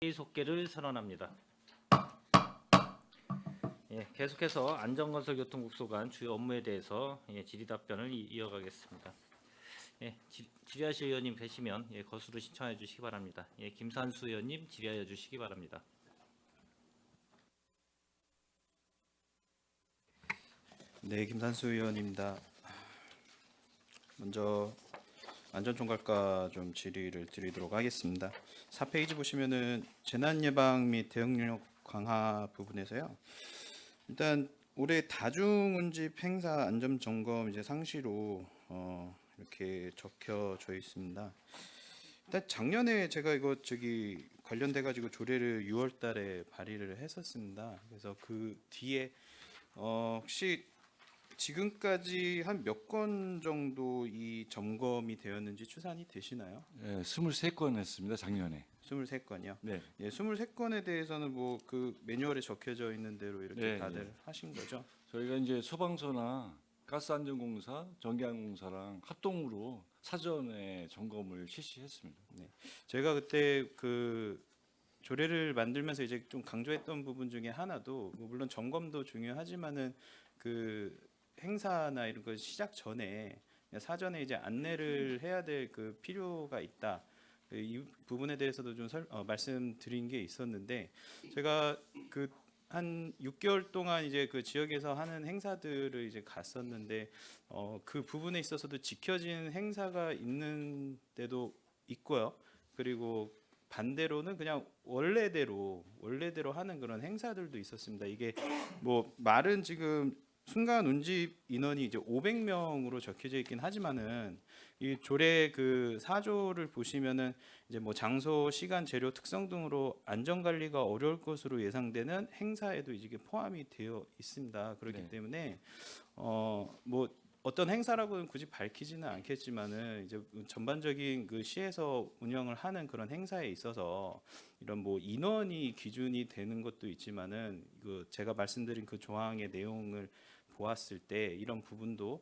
속개를 선언합니다. 계속해서 안전건설교통국소관 주요 업무에 대해서 질의답변을 이어가겠습니다. 질의하실 의원님 계시면 거수로 신청해 주시기 바랍니다. 김산수 의원님 질의하여 주시기 바랍니다. 네, 김산수 의원입니다. 먼저 안전총괄과 좀 질의를 드리도록 하겠습니다. 4페이지 보시면은 재난 예방 및 대응 능력 강화 부분에서요. 일단 올해 다중운집 행사 안전 점검 이제 상시로 이렇게 적혀져 있습니다. 일단 작년에 제가 이거 관련돼 가지고 조례를 6월달에 발의를 했었습니다. 그래서 그 뒤에 혹시 지금까지 한 몇 건 정도 이 점검이 되었는지 추산이 되시나요? 예, 23건 했습니다. 작년에. 23건이요. 네. 예, 23건에 대해서는 뭐 그 매뉴얼에 적혀져 있는 대로 이렇게 네, 다들 하신 거죠? 저희가 이제 소방서나 가스안전공사, 전기안공사랑 합동으로 사전에 점검을 실시했습니다. 제가 그때 그 조례를 만들면서 이제 좀 강조했던 부분 중에 하나도 뭐 물론 점검도 중요하지만은 그 행사나 이런 거 시작 전에 그냥 사전에 이제 안내를 해야 될 그 필요가 있다. 이 부분에 대해서도 좀 말씀드린 게 있었는데 제가 그 한 6개월 동안 이제 그 지역에서 하는 행사들을 이제 갔었는데 그 부분에 있어서도 지켜진 행사가 있는 데도 있고요. 그리고 반대로는 그냥 원래대로 하는 그런 행사들도 있었습니다. 이게 뭐 말은 지금 순간 운집 인원이 이제 500명으로 적혀져 있긴 하지만은 이 조례 그 4조를 보시면은 이제 뭐 장소, 시간, 재료 특성 등으로 안전 관리가 어려울 것으로 예상되는 행사에도 이게 포함이 되어 있습니다. 그렇기 네. 때문에 뭐 어떤 행사라고는 굳이 밝히지는 않겠지만은 이제 전반적인 그 시에서 운영을 하는 그런 행사에 있어서 이런 뭐 인원이 기준이 되는 것도 있지만은 그 제가 말씀드린 그 조항의 내용을 보았을 때 이런 부분도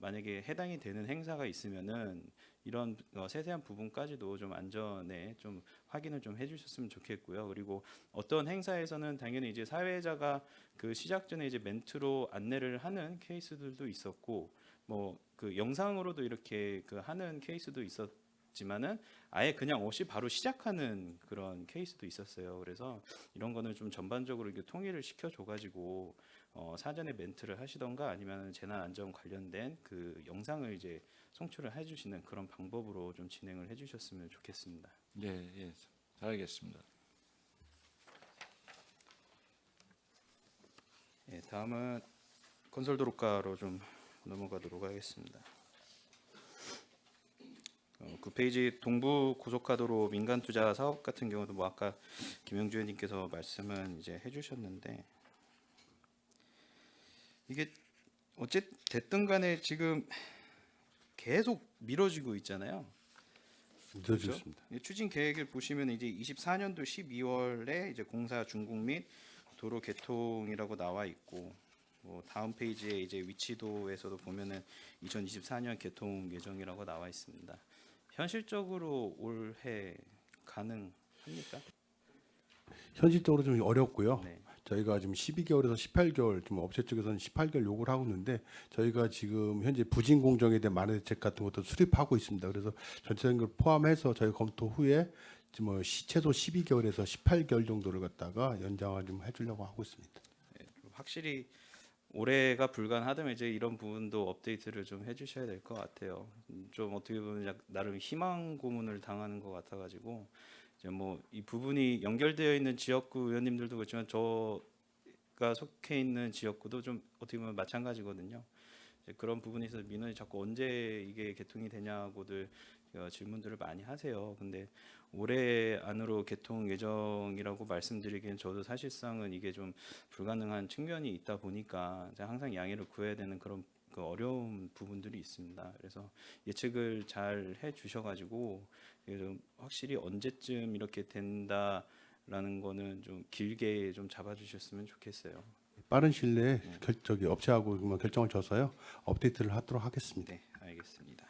만약에 해당이 되는 행사가 있으면은 이런 세세한 부분까지도 좀 안전에 좀 확인을 좀 해주셨으면 좋겠고요. 그리고 어떤 행사에서는 당연히 이제 사회자가 그 시작 전에 이제 멘트로 안내를 하는 케이스들도 있었고 뭐 그 영상으로도 이렇게 그 하는 케이스도 있었지만은 아예 그냥 없이 바로 시작하는 그런 케이스도 있었어요. 그래서 이런 거는 좀 전반적으로 이렇게 통일을 시켜줘 가지고 사전에 멘트를 하시던가 아니면 재난 안전 관련된 그 영상을 이제 송출을 해주시는 그런 방법으로 좀 진행을 해주셨으면 좋겠습니다. 예, 예, 잘 알겠습니다. 예, 다음은 건설도로과로 좀 넘어가도록 하겠습니다. 9페이지 동부 고속화도로 민간 투자 사업 같은 경우도 뭐 아까 김영주 의원님께서 말씀은 이제 해주셨는데 이게 어쨌든 됐든 간에 지금 계속 미뤄지고 있잖아요. 늦어졌습니다. 그렇죠? 추진 계획을 보시면 이제 24년도 12월에 이제 공사 준공 및 도로 개통이라고 나와 있고 뭐 다음 페이지에 이제 위치도에서도 보면은 2024년 개통 예정이라고 나와 있습니다. 현실적으로 올해 가능합니까? 현실적으로 좀 어렵고요. 네. 저희가 지금 12개월에서 18개월, 좀 업체 쪽에서는 18개월 요구를 하고 있는데 저희가 지금 현재 부진 공정에 대한 만회 대책 같은 것도 수립하고 있습니다. 그래서 전체적인 걸 포함해서 저희 검토 후에 지금 뭐 최소 12개월에서 18개월 정도를 갖다가 연장을 좀 해주려고 하고 있습니다. 확실히 올해가 불가능하다면 이제 이런 부분도 업데이트를 좀 해주셔야 될 것 같아요. 좀 어떻게 보면 나름 희망 고문을 당하는 것 같아가지고 이제 뭐 이 부분이 연결되어 있는 지역구 의원님들도 그렇지만 저가 속해 있는 지역구도 좀 어떻게 보면 마찬가지거든요. 이제 그런 부분에서 민원이 자꾸 언제 이게 개통이 되냐고들 질문들을 많이 하세요. 근데 올해 안으로 개통 예정이라고 말씀드리기엔 저도 사실상은 이게 좀 불가능한 측면이 있다 보니까 항상 양해를 구해야 되는 그런 그 어려운 부분들이 있습니다. 그래서 예측을 잘 해주셔가지고 좀 확실히 언제쯤 이렇게 된다라는 거는 좀 길게 좀 잡아주셨으면 좋겠어요. 빠른 시일 내에 업체하고 결정을 줘서요 업데이트를 하도록 하겠습니다. 네, 알겠습니다.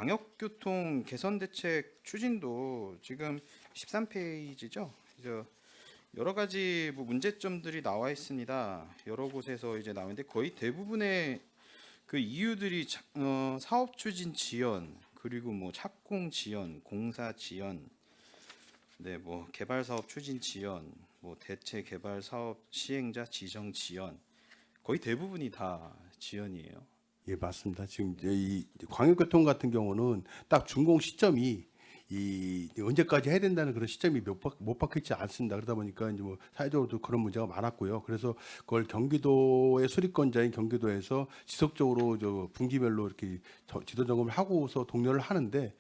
광역교통 개선 대책 추진도 지금 13페이지죠. 여러 가지 뭐 문제점들이 나와 있습니다. 여러 곳에서 이제 나오는데 거의 대부분의 그 이유들이 사업 추진 지연, 그리고 뭐 착공 지연, 공사 지연, 네, 뭐 개발 사업 추진 지연, 뭐 대체 개발 사업 시행자 지정 지연, 거의 대부분이 다 지연이에요. 예, 맞습니다. 지금 이제 이 광역교통 같은 경우는 딱 준공 시점이 이 언제까지 해야 된다는 그런 시점이 못 박혀 있지 않습니다. 그러다 보니까 이제 뭐 사회적으로도 그런 문제가 많았고요. 그래서 그걸 경기도의 수립권자인 경기도에서 지속적으로 저 분기별로 이렇게 지도 점검을 하고서 독려를 하는데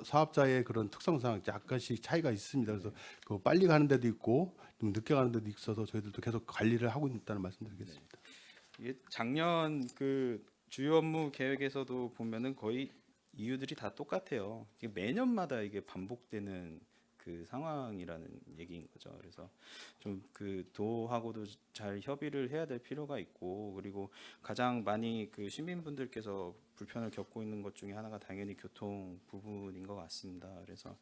사업자의 그런 특성상 약간씩 차이가 있습니다. 그래서 그 빨리 가는 데도 있고 좀 늦게 가는 데도 있어서 저희들도 계속 관리를 하고 있다는 말씀드리겠습니다. 이게 작년 그 주요 업무 계획에서도 보면은 거의 이유들이 다 똑같아요. 이게 매년마다 이게 반복되는 그 상황이라는 얘기인 거죠. 그래서 좀 그 도하고도 잘 협의를 해야 될 필요가 있고, 그리고 가장 많이 그 시민분들께서 불편을 겪고 있는 것 중에 하나가 당연히 교통 부분인 것 같습니다. 그래서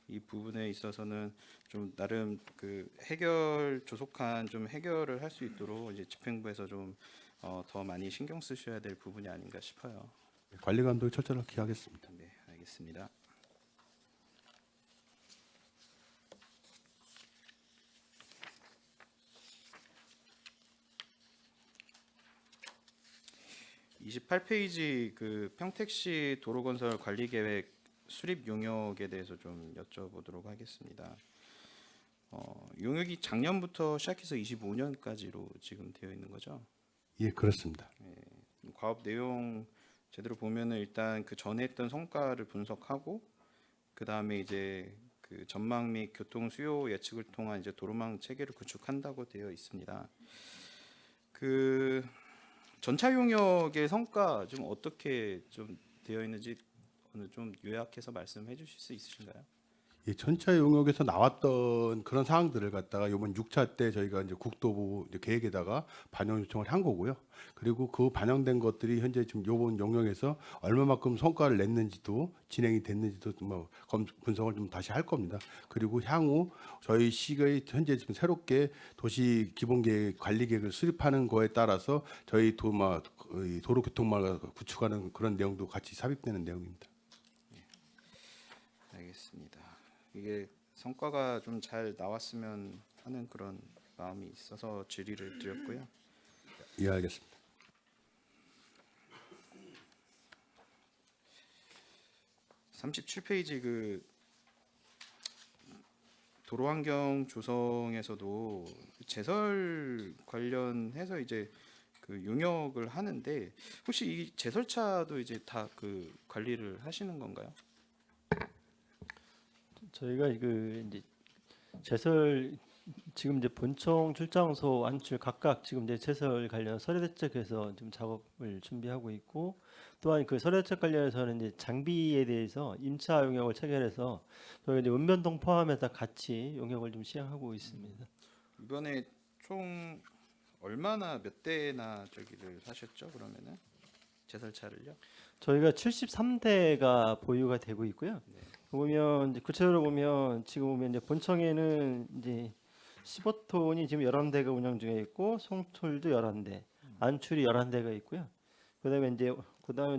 이 부분에 있어서는 좀 나름 그 조속한 좀 해결을 할 수 있도록 이제 집행부에서 좀 더 많이 신경 쓰셔야 될 부분이 아닌가 싶어요. 관리 감독이 철저하게 기하겠습니다. 네, 알겠습니다. (28페이지) 그 평택시 도로건설 관리계획 수립 용역에 대해서 좀 여쭤보도록 하겠습니다. 용역이 작년부터 시작해서 25년까지로 지금 되어 있는 거죠? 예, 그렇습니다. 과업 내용 제대로 보면은 일단 그 전에 했던 성과를 분석하고, 그 다음에 이제 그 전망 및 교통 수요 예측을 통한 이제 도로망 체계를 구축한다고 되어 있습니다. 그 전차 용역의 성과 좀 어떻게 좀 되어 있는지 오늘 좀 요약해서 말씀해 주실 수 있으신가요? 예, 전차 용역에서 나왔던 그런 사항들을 갖다가 이번 6차 때 저희가 이제 국토부 이제 계획에다가 반영 요청을 한 거고요. 그리고 그 반영된 것들이 현재 지금 이번 용역에서 얼마만큼 성과를 냈는지도 진행이 됐는지도 뭐 분석을 좀 다시 할 겁니다. 그리고 향후 저희 시의 현재 지금 새롭게 도시 기본계획 관리계획을 수립하는 거에 따라서 저희 도로교통망을 구축하는 그런 내용도 같이 삽입되는 내용입니다. 알겠습니다. 이게 성과가 좀 잘 나왔으면 하는 그런 마음이 있어서 질의를 드렸고요. 예, 알겠습니다. (37페이지) 그 도로환경 조성에서도 제설 관련해서 이제 그 용역을 하는데, 혹시 이 제설차도 이제 다 그 관리를 하시는 건가요? 저희가 그 이제 제설 지금 이제 본청 출장소 안출 각각 지금 이제 제설 관련 서류 대책에서 지금 작업을 준비하고 있고, 또한 그 서류 대책 관련해서는 이제 장비에 대해서 임차 용역을 체결해서 저희 이제 읍면동 포함해서 같이 용역을 좀 시행하고 있습니다. 이번에 총 얼마나 몇 대나 저기를 하셨죠? 그러면은 제설차를요? 저희가 73대가 보유가 되고 있고요. 보면 이제 구체적으로 보면 지금 보면 이제 본청에는 이제 15톤이 지금 11대가 운영 중에 있고, 송출도 11대, 안출이 11대가 있고요. 그다음에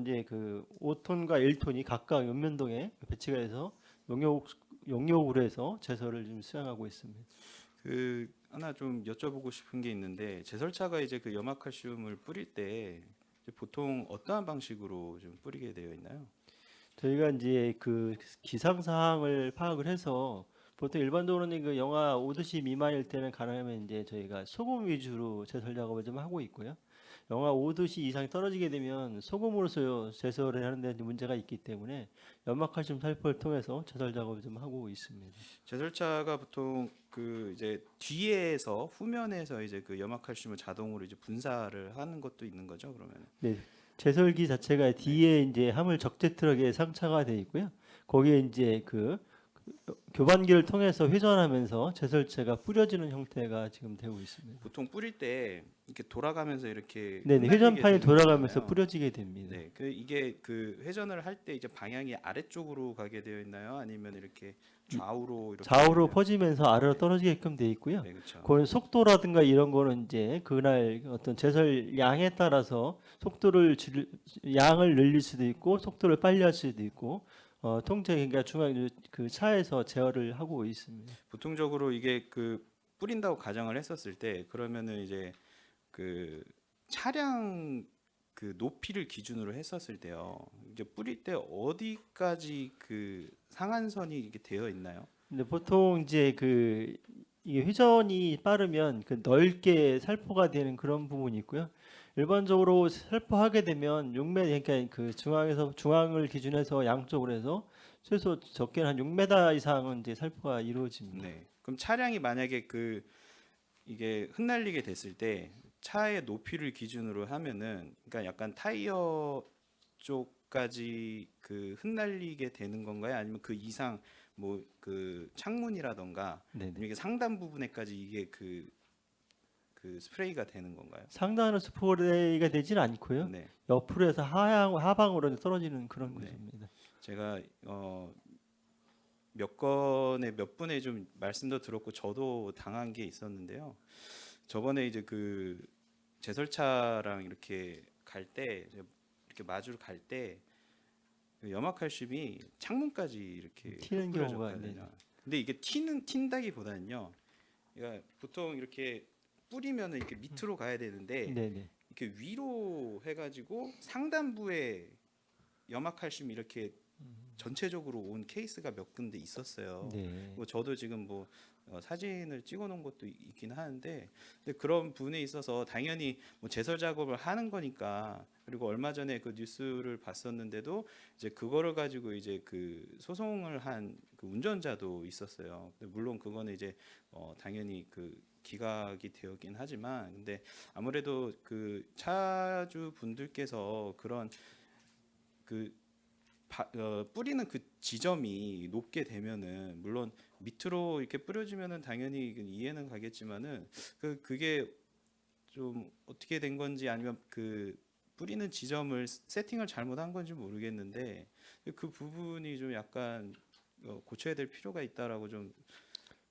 이제 그 5톤과 1톤이 각각 읍면동에 배치가 돼서 용역으로 해서 제설을 좀 수행하고 있습니다. 그 하나 좀 여쭤보고 싶은 게 있는데, 제설차가 이제 그 염화칼슘을 뿌릴 때 이제 보통 어떠한 방식으로 좀 뿌리게 되어 있나요? 저희가 이제 그 기상 사항을 파악을 해서 보통 일반적으로는 그 영하 5도씨 미만일 때는 가능하면 이제 저희가 소금 위주로 제설 작업을 좀 하고 있고요. 영하 5도씨 이상이 떨어지게 되면 소금으로서 제설을 하는데 문제가 있기 때문에 연막칼슘 살포를 통해서 제설 작업을 좀 하고 있습니다. 제설차가 보통 그 이제 뒤에서 후면에서 이제 그 염화칼슘을 자동으로 이제 분사를 하는 것도 있는 거죠, 그러면? 네, 제설기 자체가 뒤에 이제 화물 적재 트럭에 상차가 돼 있고요. 거기에 이제 그 교반기를 통해서 회전하면서 제설체가 뿌려지는 형태가 지금 되고 있습니다. 보통 뿌릴 때 이렇게 돌아가면서 이렇게 네네, 흩날리게 회전판이 되는 돌아가면서 거잖아요. 뿌려지게 됩니다. 네, 이게 그 회전을 할 때 이제 방향이 아래쪽으로 가게 되어 있나요? 아니면 이렇게 좌우로 이렇게 좌우로 되나요? 퍼지면서 아래로 네. 떨어지게끔 돼 있고요. 네, 그렇죠. 그 속도라든가 이런 거는 이제 그날 어떤 제설 양에 따라서 양을 늘릴 수도 있고 속도를 빨리 할 수도 있고 통제 그러니까 중앙 그 차에서 제어를 하고 있습니다. 보통적으로 이게 그 뿌린다고 가정을 했었을 때 그러면은 이제 그 차량 그 높이를 기준으로 했었을 때요. 이제 뿌릴 때 어디까지 그 상한선이 이게 되어 있나요? 근데 보통 이제 그 이게 회전이 빠르면 그 넓게 살포가 되는 그런 부분이 있고요. 일반적으로 살포하게 되면 6m 그러니까 그 중앙을 기준해서 양쪽으로 해서 최소 적게는 한 6m 이상은 이제 살포가 이루어집니다. 네. 그럼 차량이 만약에 그 이게 흩날리게 됐을 때 차의 높이를 기준으로 하면은 그러니까 약간 타이어 쪽까지 그 흩날리게 되는 건가요? 아니면 그 이상 뭐 그 창문이라던가 네네. 아니면 이게 상단 부분에까지 이게 그 스프레이가 되는 건가요? 상단은 스프레이가 되지는 않고요. 네. 옆으로 해서 하방으로 떨어지는 그런 네. 구조입니다. 제가 몇 분의 좀 말씀도 들었고 저도 당한 게 있었는데요. 저번에 이제 그 제설차랑 이렇게 갈 때 이렇게 마주를 갈 때 그 염화칼슘이 창문까지 이렇게 튀는 경우가 뿌려졌거든요. 근데 이게 튄다기보다는요. 그러니까 보통 이렇게 뿌리면은 이렇게 밑으로 가야 되는데 네네. 이렇게 위로 해가지고 상단부에 염화칼슘이 이렇게 전체적으로 온 케이스가 몇 군데 있었어요. 네. 뭐 저도 지금 뭐 사진을 찍어놓은 것도 있긴 하는데, 근데 그런 부분에 있어서 당연히 뭐 제설 작업을 하는 거니까, 그리고 얼마 전에 그 뉴스를 봤었는데도 이제 그거를 가지고 이제 그 소송을 한 그 운전자도 있었어요. 근데 물론 그거는 이제 당연히 그 기각이 되었긴 하지만, 근데 아무래도 그 차주 분들께서 그런 그 뿌리는 그 지점이 높게 되면은 물론 밑으로 이렇게 뿌려지면은 당연히 이해는 가겠지만은 그게 좀 어떻게 된 건지 아니면 그 뿌리는 지점을 세팅을 잘못한 건지 모르겠는데 그 부분이 좀 약간 고쳐야 될 필요가 있다라고 좀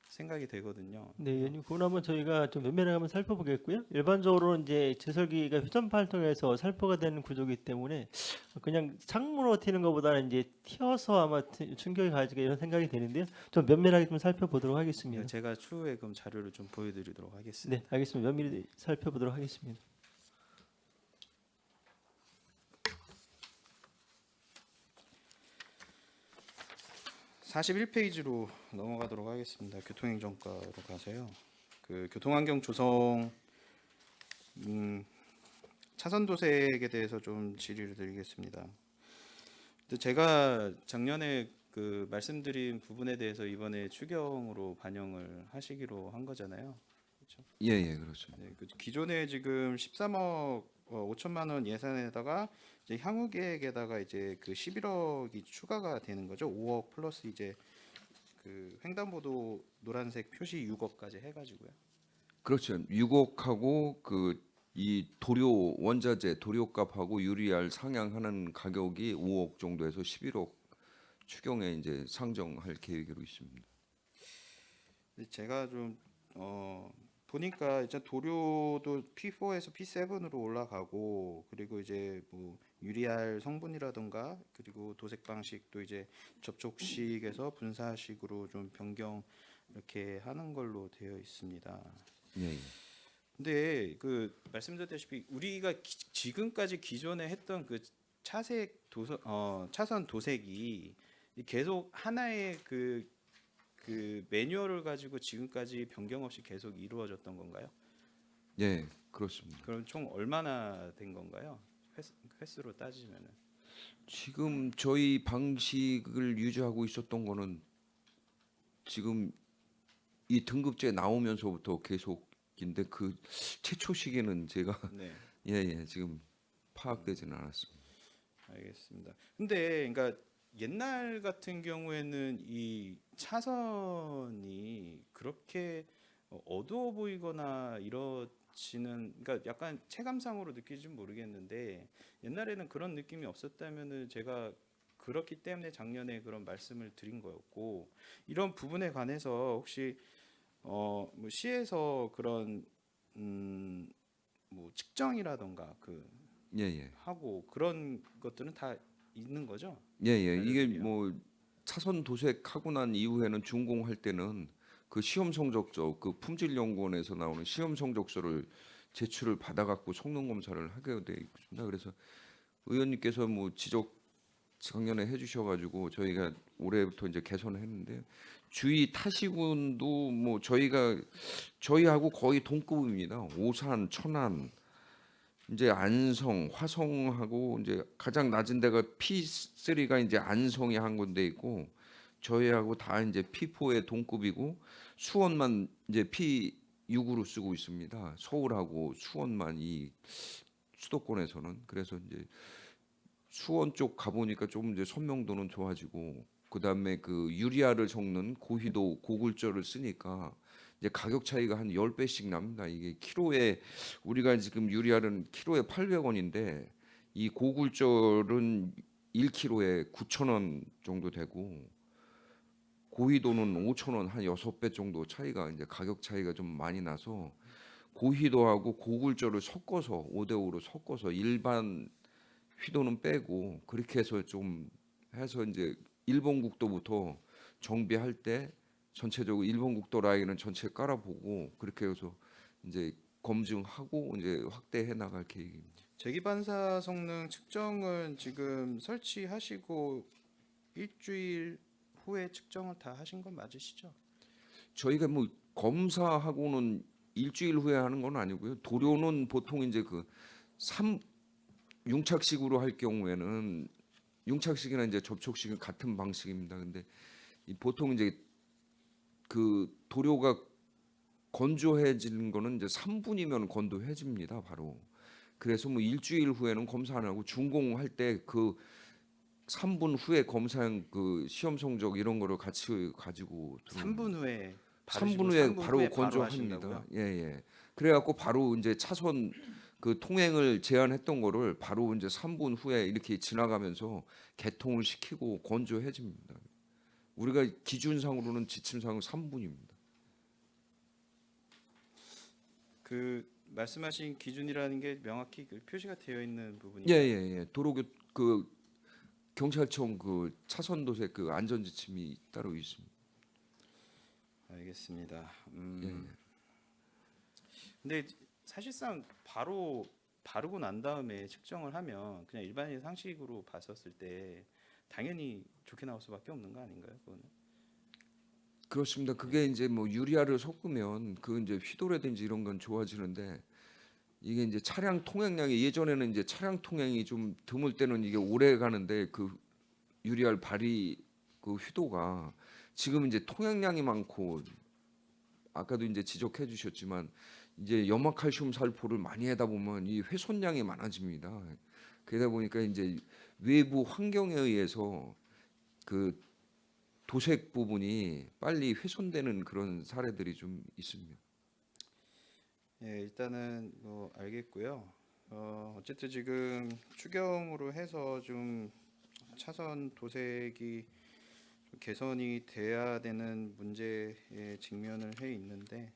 생각이 되거든요. 네, 의원님, 그건 한번 저희가 좀 면밀하게 한번 살펴보겠고요. 일반적으로 이제 제설기가 회전판을 통해서 살포가 되는 구조이기 때문에 그냥 창문으로 튀는 것보다는 이제 튀어서 아마 충격이 가지가 이런 생각이 되는데요. 좀 면밀하게 좀 살펴보도록 하겠습니다. 제가 추후에 그럼 자료를 좀 보여드리도록 하겠습니다. 네, 알겠습니다. 면밀히 살펴보도록 하겠습니다. 네. 41페이지로 넘어가도록 하겠습니다. 교통행정과로 가서요. 그 교통환경 조성 차선 도색에 대해서 좀 질의를 드리겠습니다. 근데 제가 작년에 그 말씀드린 부분에 대해서 이번에 추경으로 반영을 하시기로 한 거잖아요. 그렇죠? 예, 그렇죠. 네, 그 기존에 지금 13억 5천만 원 예산에다가 이제 향후 계획에다가 이제 그 11억이 추가가 되는 거죠. 5억 플러스 이제 그 횡단보도 노란색 표시 6억까지 해가지고요. 그렇죠. 유곡하고 그 이 도료 원자재 도료값하고 유리알 상향하는 가격이 5억 정도에서 11억 추경에 이제 상정할 계획으로 있습니다. 근데 제가 좀 보니까 이제 도료도 P4에서 P7으로 올라가고 그리고 이제 뭐 유리알 성분이라던가 그리고 도색 방식도 이제 접촉식에서 분사식으로 좀 변경 이렇게 하는 걸로 되어 있습니다. 예. 근데 그 말씀드렸다시피 우리가 지금까지 기존에 했던 그 차선 도색이 계속 하나의 그 매뉴얼을 가지고 지금까지 변경 없이 계속 이루어졌던 건가요? 예, 그렇습니다. 그럼 총 얼마나 된 건가요? 횟수로 따지면은. 지금 저희 방식을 유지하고 있었던 거는 지금 이 등급제 나오면서부터 계속인데 그 최초 시기는 제가 네, 예, 지금 파악되지는 않았습니다. 알겠습니다. 근데 그러니까 옛날 같은 경우에는 이 차선이 그렇게 어두워 보이거나 이렇지는, 그러니까 약간 체감상으로 느끼지는 모르겠는데 옛날에는 그런 느낌이 없었다면은 제가 그렇기 때문에 작년에 그런 말씀을 드린 거였고, 이런 부분에 관해서 혹시 뭐 시에서 그런 뭐 측정이라던가 그 예예. 하고 그런 것들은 다 있는 거죠? 예예. 이게 알려드려. 뭐 차선 도색하고 난 이후에는 준공할 때는 그 시험 성적서, 그 품질연구원에서 나오는 시험 성적서를 제출을 받아갖고 성능 검사를 하게 돼 있습니다. 그래서 의원님께서 뭐 지적 작년에 해주셔가지고 저희가 올해부터 이제 개선을 했는데, 주위 타시군도 뭐 저희하고 거의 동급입니다. 오산, 천안, 이제 안성, 화성하고 이제 가장 낮은 데가 P3가 이제 안성이 한 군데 있고, 저희하고 다 이제 P4의 동급이고, 수원만 이제 P6으로 쓰고 있습니다. 서울하고 수원만 이 수도권에서는. 그래서 이제 수원 쪽 가보니까 좀 이제 선명도는 좋아지고, 그다음에 그 유리아를 섞는 고휘도 고굴절을 쓰니까 이제 가격 차이가 한 10배씩 납니다. 이게 키로에, 우리가 지금 유리알은 키로에 800원인데 이 고굴절은 1kg에 9,000원 정도 되고, 고휘도는 5,000원, 한 6배 정도 차이가, 이제 가격 차이가 좀 많이 나서 고휘도하고 고굴절을 섞어서 5대5로 섞어서 일반 휘도는 빼고, 그렇게 해서 좀 해서 이제 일본 국도부터 정비할 때 전체적으로 일본 국도 라인은 전체 깔아보고, 그렇게 해서 이제 검증하고 이제 확대해 나갈 계획입니다. 제기반사 성능 측정은 지금 설치하시고 일주일 후에 측정을 다 하신 건 맞으시죠? 저희가 뭐 검사하고는 일주일 후에 하는 건 아니고요. 도료는 보통 이제 그 융착식으로 할 경우에는, 융착식이나 이제 접촉식은 같은 방식입니다. 근데 보통 이제 그 도료가 건조해지는 거는 이제 3분이면 건조해집니다, 바로. 그래서 뭐 일주일 후에는 검사 안 하고 준공할 때 그 3분 후에 검사한 그 시험 성적 이런 거를 같이 가지고 들어오는 3분 후에 3분 후에 3분 바로 후에 건조합니다. 하신다고요? 예, 예. 그래갖고 바로 이제 차선 그 통행을 제한했던 거를 바로 이제 3분 후에 이렇게 지나가면서 개통을 시키고 건조해집니다. 우리가 기준상으로는 지침상 3분입니다. 그 말씀하신 기준이라는 게 명확히 그 표시가 되어 있는 부분이 예, 예, 예. 도로교 그 경찰청 그 차선 도색 그 안전 지침이 따로 있습니다. 알겠습니다. 예, 예. 근데 사실상 바로 바르고 난 다음에 측정을 하면 그냥 일반인 상식으로 봤었을 때 당연히 좋게 나올 수밖에 없는 거 아닌가요? 그거는? 그렇습니다. 그게 이제 뭐 유리아를 섞으면 그 이제 휘도라든지 이런 건 좋아지는데, 이게 이제 차량 통행량이, 예전에는 이제 차량 통행이 좀 드물 때는 이게 오래 가는데 그 유리알 발이 그 휘도가, 지금 이제 통행량이 많고 아까도 이제 지적해 주셨지만 이제 염화칼슘 살포를 많이 하다 보면 이 훼손량이 많아집니다. 그러다 보니까 이제 외부 환경에 의해서 그 도색 부분이 빨리 훼손되는 그런 사례들이 좀 있습니다. 예, 일단은 뭐 알겠고요. 어쨌든 지금 추경으로 해서 좀 차선 도색이 좀 개선이 돼야 되는 문제에 직면을 해 있는데,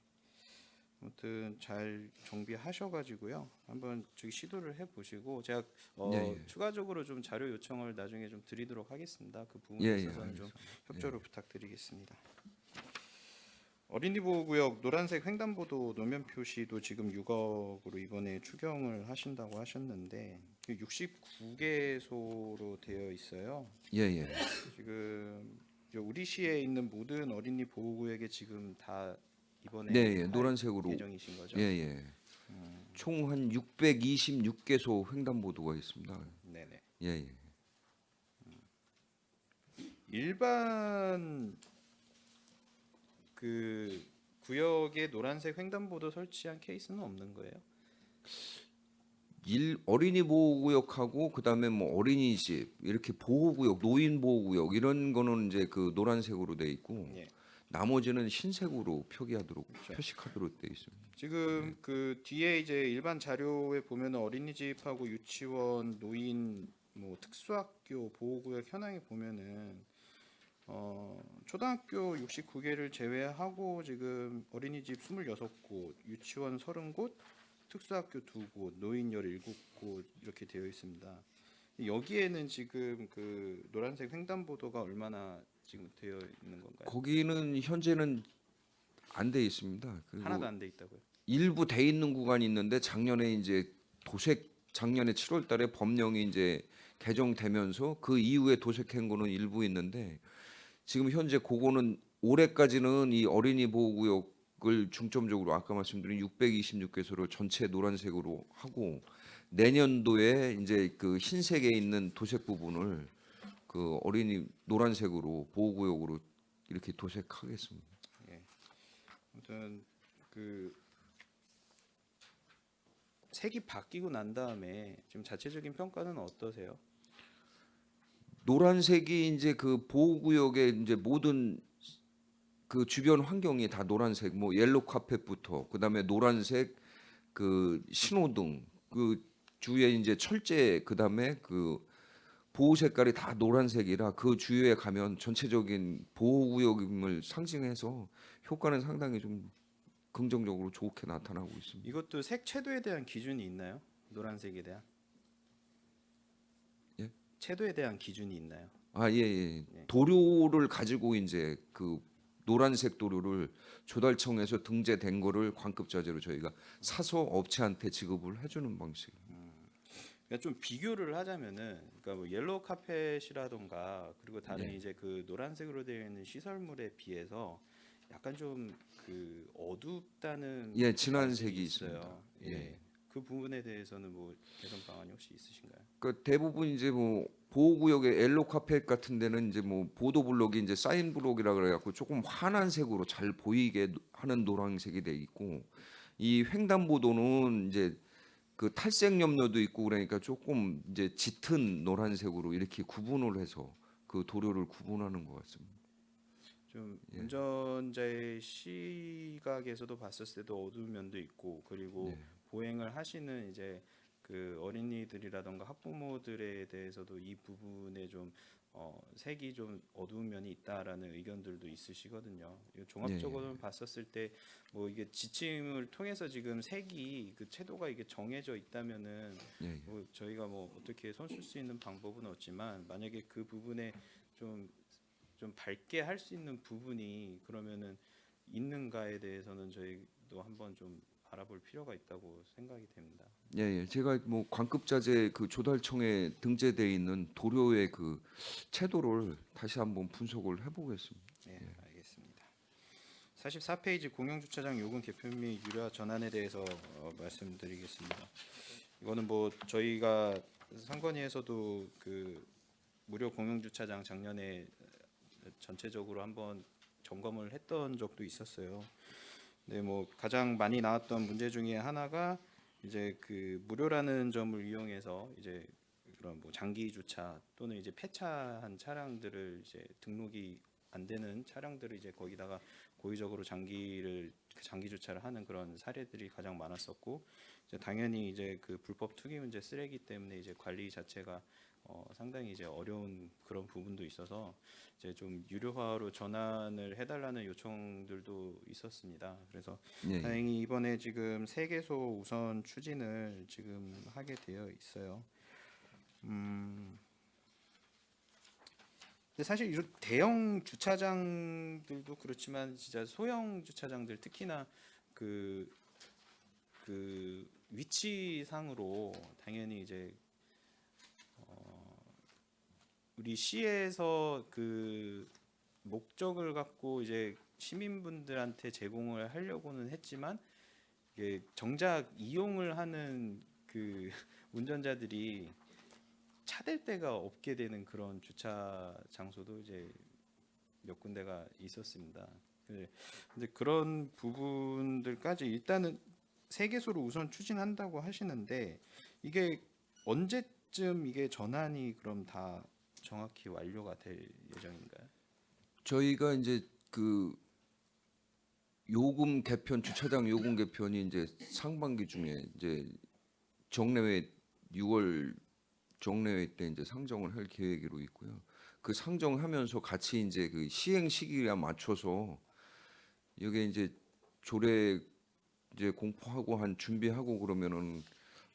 아무튼 잘 정비하셔가지고요. 한번 저기 시도를 해보시고 제가 예, 예. 추가적으로 좀 자료 요청을 나중에 좀 드리도록 하겠습니다. 그 부분에 예, 예, 있어서는 좀 알겠습니다. 협조를 부탁드리겠습니다. 어린이 보호구역 노란색 횡단보도 노면 표시도 지금 6억으로 이번에 추경을 하신다고 하셨는데 69개소로 되어 있어요. 예, 예. 지금 우리 시에 있는 모든 어린이 보호구역에 지금 다 이번에 네, 예. 할 노란색으로. 예정이신 거죠? 예, 예. 총 한 626개소 횡단보도가 있습니다. 네네. 예, 예. 일반 그 구역에 노란색 횡단보도 설치한 케이스는 없는 거예요? 어린이 보호구역하고 그다음에 뭐 어린이집 이렇게 보호구역, 노인 보호구역 이런 거는 이제 그 노란색으로 돼 있고 예. 나머지는 흰색으로 표기하도록 표식하도록 돼 있습니다. 지금 그 뒤에 이제 일반 자료에 보면 어린이집하고 유치원, 노인, 뭐 특수학교 보호구역 현황에 보면은 초등학교 69개를 제외하고 지금 어린이집 26곳, 유치원 30곳, 특수학교 2곳, 노인 17곳 이렇게 되어 있습니다. 여기에는 지금 그 노란색 횡단보도가 얼마나 지금 되어 있는 건가요? 거기는 현재는 안 돼 있습니다. 그리고 하나도 안 돼 있다고요? 일부 돼 있는 구간이 있는데 작년에 이제 작년에 7월달에 법령이 이제 개정되면서 그 이후에 도색한 거는 일부 있는데 지금 현재 그거는 올해까지는 이 어린이 보호구역을 중점적으로 아까 말씀드린 626개소를 전체 노란색으로 하고 내년도에 이제 그 흰색에 있는 도색 부분을 그 어린이 노란색으로 보호구역으로 이렇게 도색하겠습니다. 아무튼 그 색이 바뀌고 난 다음에 지금 자체적인 평가는 어떠세요? 노란색이 이제 그 보호구역의 이제 모든 그 주변 환경이 다 노란색, 뭐 옐로 카펫부터 그다음에 노란색 그 신호등, 그 주위에 이제 철제 그다음에 그 보호 색깔이 다 노란색이라 그 주위에 가면 전체적인 보호구역임을 상징해서 효과는 상당히 좀 긍정적으로 좋게 나타나고 있습니다. 이것도 색채도에 대한 기준이 있나요? 노란색에 대한? 예? 채도에 대한 기준이 있나요? 아, 예. 도료를 가지고 이제 그 노란색 도료를 조달청에서 등재된 거를 관급자재로 저희가 사서 업체한테 지급을 해주는 방식입니다. 그러니까 좀 비교를 하자면은, 그러니까 뭐 옐로우 카펫이라던가 그리고 다른 이제 그 노란색으로 되어 있는 시설물에 비해서 약간 좀 그 어둡다는 예, 진한 말들이 색이 있어요. 있습니다. 예. 예. 그 부분에 대해서는 뭐 개선 방안이 혹시 있으신가요? 그 대부분 이제 뭐 보호구역의 옐로 카펫 같은 데는 이제 뭐 보도 블록이 이제 사인 블록이라 그래갖고 조금 환한 색으로 잘 보이게 하는 노란색이 돼 있고 이 횡단보도는 이제 그 탈색 염료도 있고 그러니까 조금 이제 짙은 노란색으로 이렇게 구분을 해서 그 도료를 구분하는 것 같습니다. 좀 예. 운전자의 시각에서도 봤을 때도 어두운 면도 있고 그리고 네. 보행을 하시는 이제 그 어린이들이라던가 학부모들에 대해서도 이 부분에 좀 색이 좀 어두운 면이 있다라는 의견들도 있으시거든요. 이거 종합적으로 봤었을 때 뭐 이게 지침을 통해서 지금 색이 그 채도가 이게 정해져 있다면은 예. 뭐 저희가 뭐 어떻게 손쓸 수 있는 방법은 없지만 만약에 그 부분에 좀 밝게 할 수 있는 부분이 그러면은 있는가에 대해서는 저희도 한번 좀 알아볼 필요가 있다고 생각이 됩니다. 예. 제가 뭐 관급자재 그 조달청에 등재돼 있는 도료의 그 채도를 다시 한번 분석을 해보겠습니다. 네, 알겠습니다. 44페이지 공영주차장 요금 개편 및 유료 전환에 대해서 말씀드리겠습니다. 이거는 뭐 저희가 선관위에서도 그 무료 공영주차장 작년에 전체적으로 한번 점검을 했던 적도 있었어요. 네, 뭐 가장 많이 나왔던 문제 중에 하나가 이제 그 무료라는 점을 이용해서 이제 그런 뭐 장기 주차 또는 이제 폐차한 차량들을 이제 등록이 안 되는 차량들을 이제 거기다가 고의적으로 장기 주차를 하는 그런 사례들이 가장 많았었고 이제 당연히 이제 그 불법 투기 문제 쓰레기 때문에 이제 관리 자체가 상당히 이제 어려운 그런 부분도 있어서 이제 좀 유료화로 전환을 해달라는 요청들도 있었습니다. 그래서 예. 다행히 이번에 지금 3개소 우선 추진을 지금 하게 되어 있어요. 근데 사실 이런 대형 주차장들도 그렇지만 진짜 소형 주차장들 특히나 그 위치상으로 당연히 이제 우리 시에서 그 목적을 갖고 이제 시민분들한테 제공을 하려고는 했지만 이게 정작 이용을 하는 그 운전자들이 차댈 데가 없게 되는 그런 주차 장소도 이제 몇 군데가 있었습니다. 근데 그런 부분들까지 일단은 3개소로 우선 추진한다고 하시는데 이게 언제쯤 이게 전환이 그럼 다 정확히 완료가 될 예정인가요? 저희가 이제 그 요금 개편 주차장 요금 개편이 이제 상반기 중에 이제 정례회 6월 정례회 때 이제 상정을 할 계획으로 있고요. 그 상정하면서 같이 이제 그 시행 시기에 맞춰서 여기 이제 조례 이제 공포하고 한 준비하고 그러면은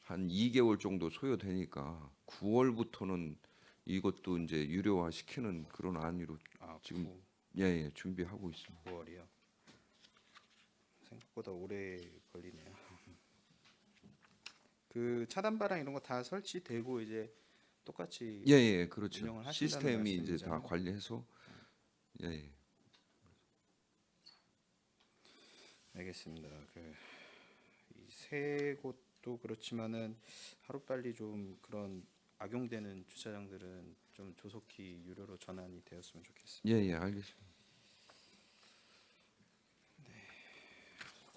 한 2개월 정도 소요되니까 9월부터는 이것도 이제 유료화 시키는 그런 안으로 지금 예, 준비하고 있습니다. 9월이요. 생각보다 오래 걸리네요. 그 차단바랑 이런 거 다 설치되고 이제 똑같이 예, 예, 그렇죠. 운영을 하신다는 시스템이 이제 다 말씀이잖아요. 관리해서 예, 예. 알겠습니다. 이 세 곳도 그렇지만은 하루빨리 좀 그런 악용되는 주차장들은 좀 조속히 유료로 전환이 되었으면 좋겠습니다. 예, 예, 알겠습니다.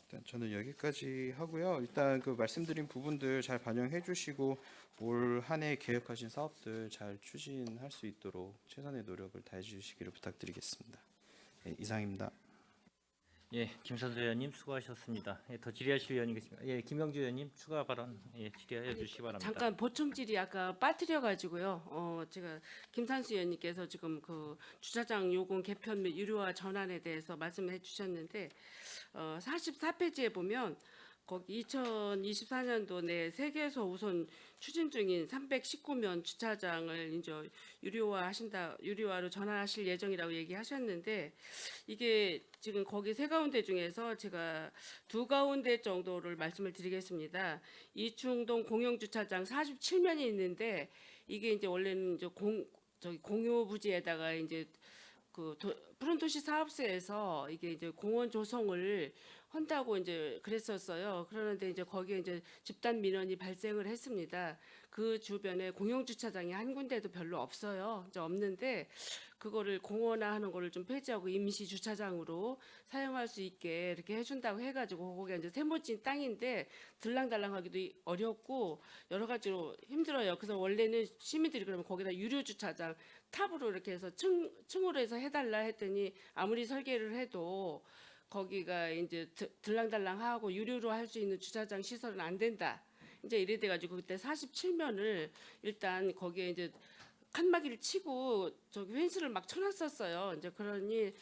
일단 저는 여기까지 하고요. 일단 그 말씀드린 부분들 잘 반영해 주시고 올 한 해 계획하신 사업들 잘 추진할 수 있도록 최선의 노력을 다해 주시기를 부탁드리겠습니다. 네, 이상입니다. 예, 김선수 의원님 수고하셨습니다. 예, 더 질의하실 의원이 계십니까? 예, 김영주 의원님 추가 발언 질의해 주시기 바랍니다. 잠깐 보충 질의 아까 빠뜨려가지고요. 제가 김산수 의원님께서 지금 그 주차장 요금 개편 및 유료화 전환에 대해서 말씀해 주셨는데 44페이지에 보면 거기 2024년도 내 세계에서 우선 추진 중인 319면 주차장을 이제 유료화로 전환하실 예정이라고 얘기하셨는데 이게 지금 거기 세 가운데 중에서 제가 두 가운데 정도를 말씀을 드리겠습니다. 이충동 공영주차장 47면이 있는데 이게 이제 원래는 이제 공유 부지에다가 이제 푸른도시 사업소에서 이게 이제 공원 조성을 한다고 이제 그랬었어요. 그러는데 이제 거기에 이제 집단 민원이 발생을 했습니다. 그 주변에 공영 주차장이 한 군데도 별로 없어요. 이제 없는데 그거를 공원화하는 거를 좀 폐지하고 임시 주차장으로 사용할 수 있게 이렇게 해준다고 해가지고 거기가 이제 세모진 땅인데 들랑달랑하기도 어렵고 여러 가지로 힘들어요. 그래서 원래는 시민들이 그러면 거기다 유료 주차장 탑으로 이렇게 해서 층으로 해서 해달라 했더니 아무리 설계를 해도 거기가 이제 들랑달랑하고 유료로 할 수 있는 주차장 시설은 안 된다. 이제 이래 돼가지고 그때 47면을 일단 거기에 이제 칸막이를 치고 저기 펜스를 막 쳐놨었어요. 이제 그러니